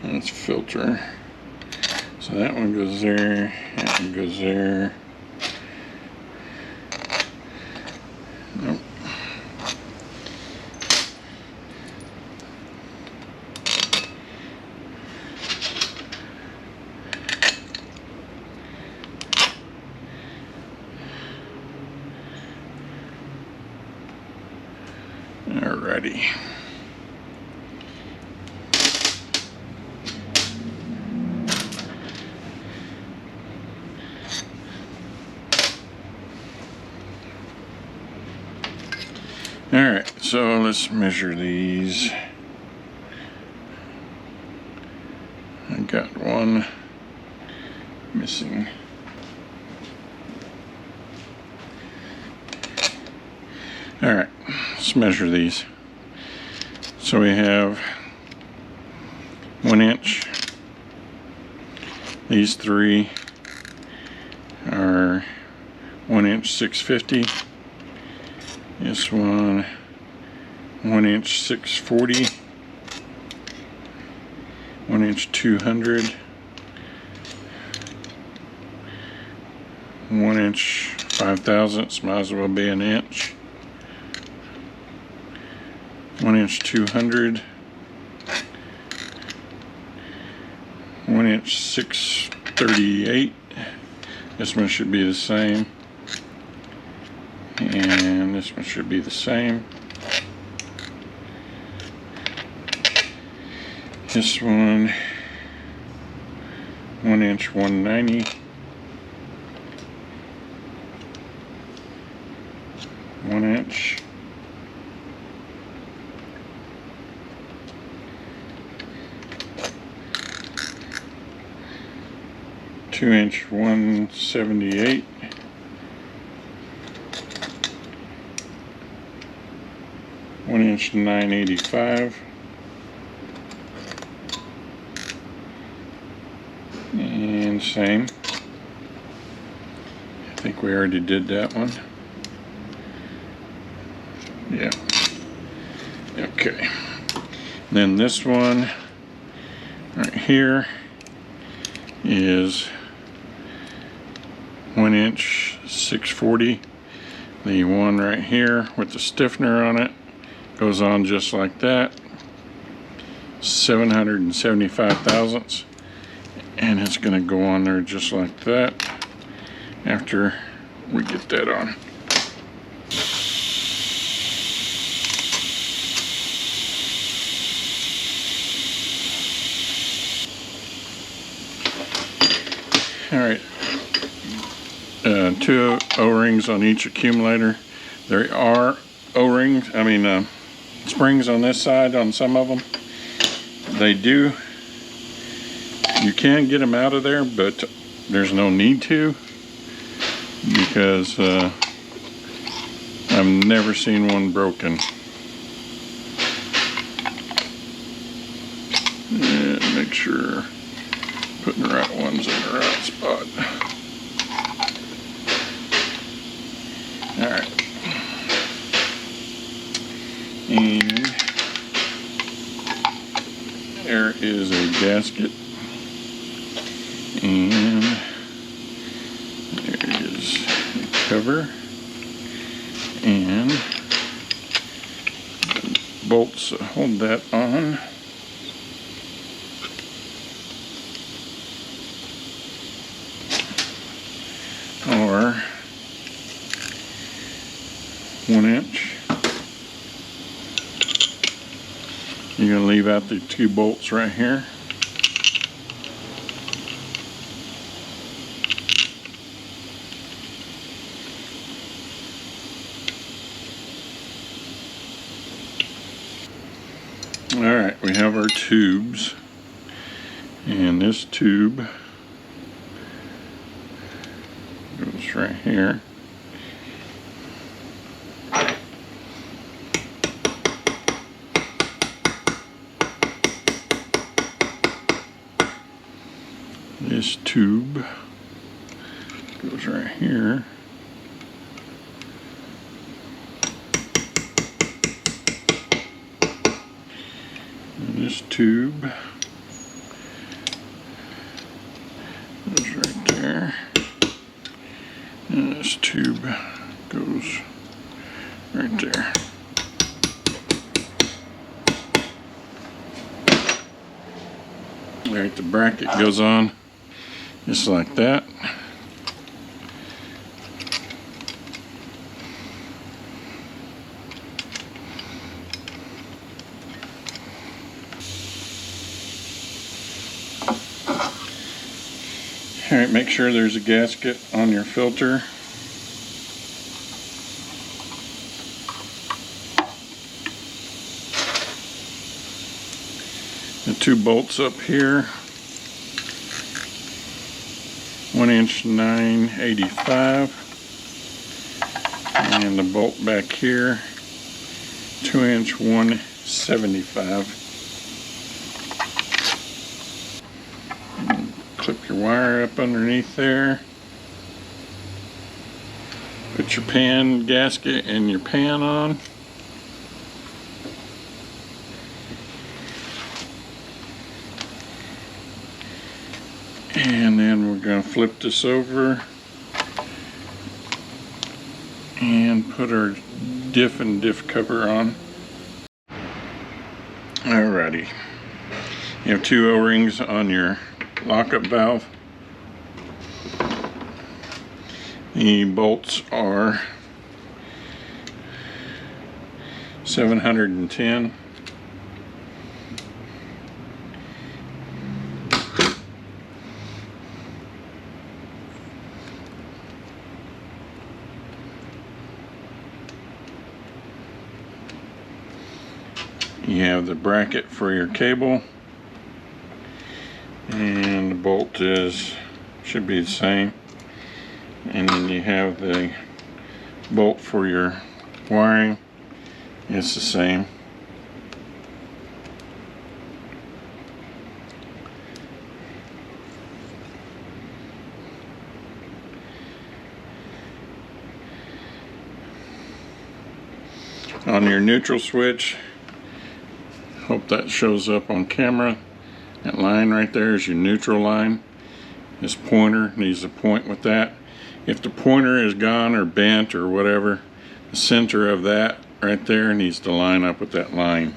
That's filter. So that one goes there, that one goes there. Nope. Alrighty. Alright, so let's measure these. I got one missing. Alright, let's measure these. So we have 1 inch. These three are 1 inch 650. This one 1 inch 640. 1 inch 200. 1 inch 5 thousandths, might as well be an inch. 1 inch 200. 1 inch 638. This one should be the same. And this one should be the same. This one, 1 inch 190. 1 inch. Two inch 178. 1 inch 985. And same. I think we already did that one. Yeah. Okay. Then this one right here is 1 inch 640. The one right here with the stiffener on it goes on just like that. 775 thousandths. And it's going to go on there just like that after we get that on. Alright, 2 O-rings on each accumulator. There are O-rings, springs on this side on some of them. You can get them out of there, but there's no need to, because I've never seen one broken. And make sure putting the right ones in the right spot. Alright. And there is a gasket. And there is a cover. And bolts that hold that on. Or 1 inch. You're going to leave out the 2 bolts right here. Alright, we have our tubes, and this tube goes right here. This tube goes right here. This tube goes right there, and this tube goes right there. Alright, the bracket goes on just like that. Alright, make sure there's a gasket on your filter. The 2 bolts up here, 1 inch 985, and the bolt back here, 2 inch 175. Clip your wire up underneath there. Put your pan gasket and your pan on. And then we're going to flip this over And put our diff and diff cover on. Alrighty. You have 2 O-rings on your lockup valve. The bolts are 710. You have the bracket for your cable, and the bolt should be the same, and then you have the bolt for your wiring. It's the same. On your neutral switch, hope that shows up on camera. That line right there is your neutral line. This pointer needs to point with that. If the pointer is gone or bent or whatever, the center of that right there needs to line up with that line.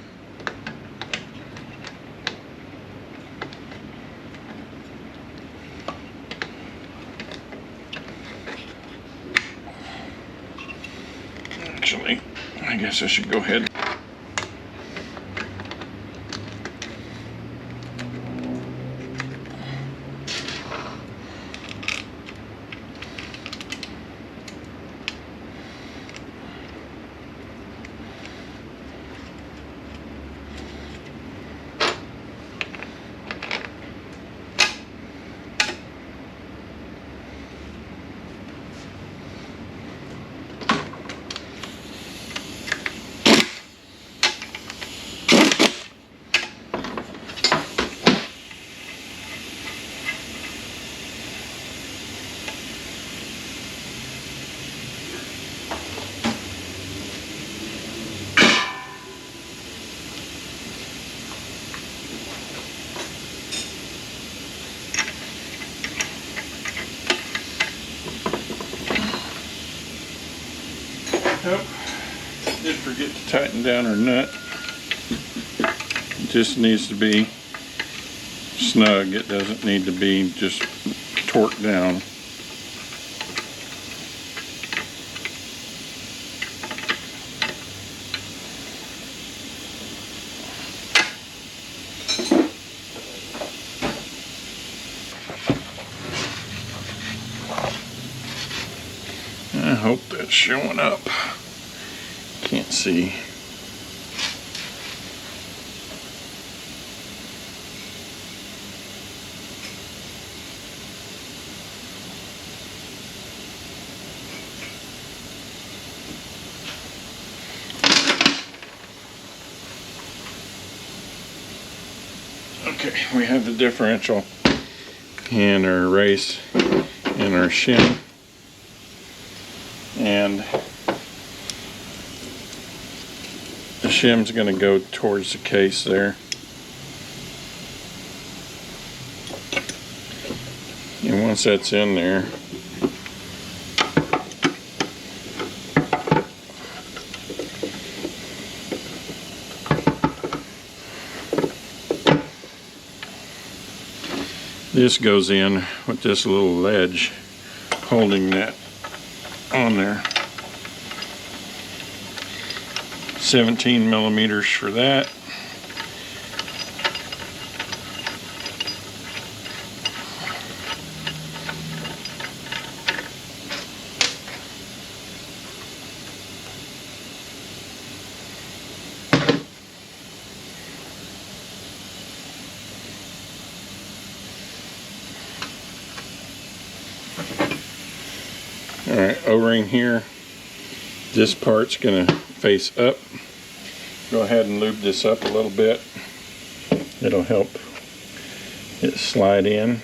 Actually, I guess I should go ahead. Oh, did forget to tighten down our nut. It just needs to be snug. It doesn't need to be just torqued down. I hope that's showing up. Can't see. Okay, we have the differential and our race and our shim. And the shim's going to go towards the case there. And once that's in there, this goes in with this little ledge holding that on there. 17 millimeters for that. Alright, O-ring here. This part's going to face up. Go ahead and lube this up a little bit. It'll help it slide in.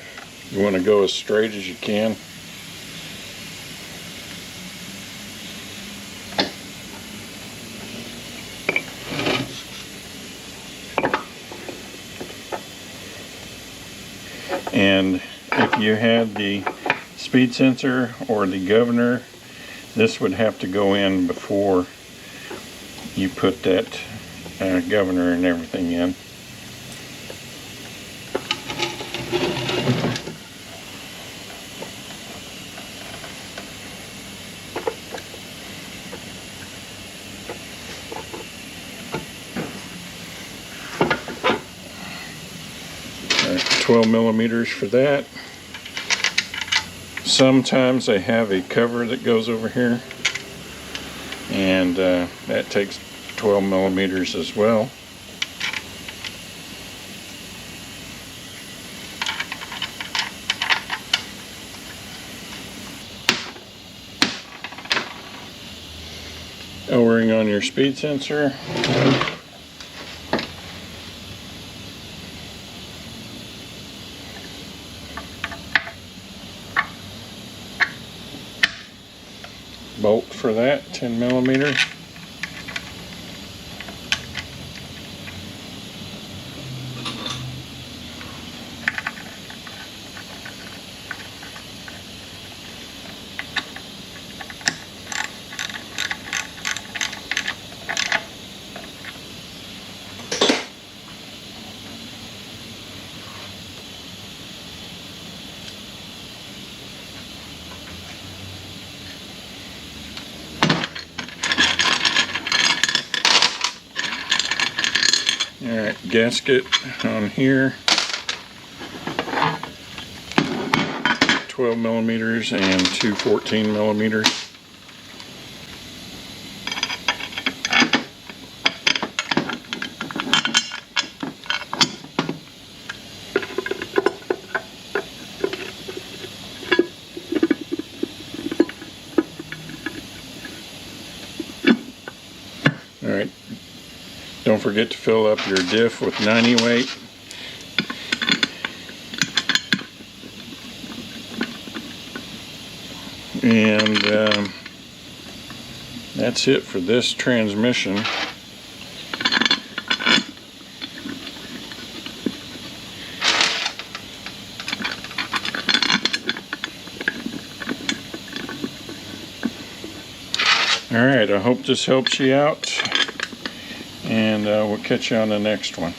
You want to go as straight as you can. And if you had the speed sensor or the governor, This would have to go in before you put that governor and everything in. All right, 12 millimeters for that. Sometimes they have a cover that goes over here, and that takes 12 millimeters as well. O-ring on your speed sensor. Bolt for that, 10 millimeter. Alright, gasket on here, 12 millimeters and two 14 millimeters. Alright. Don't forget to fill up your diff with 90 weight. And that's it for this transmission. Alright, I hope this helps you out. And we'll catch you on the next one.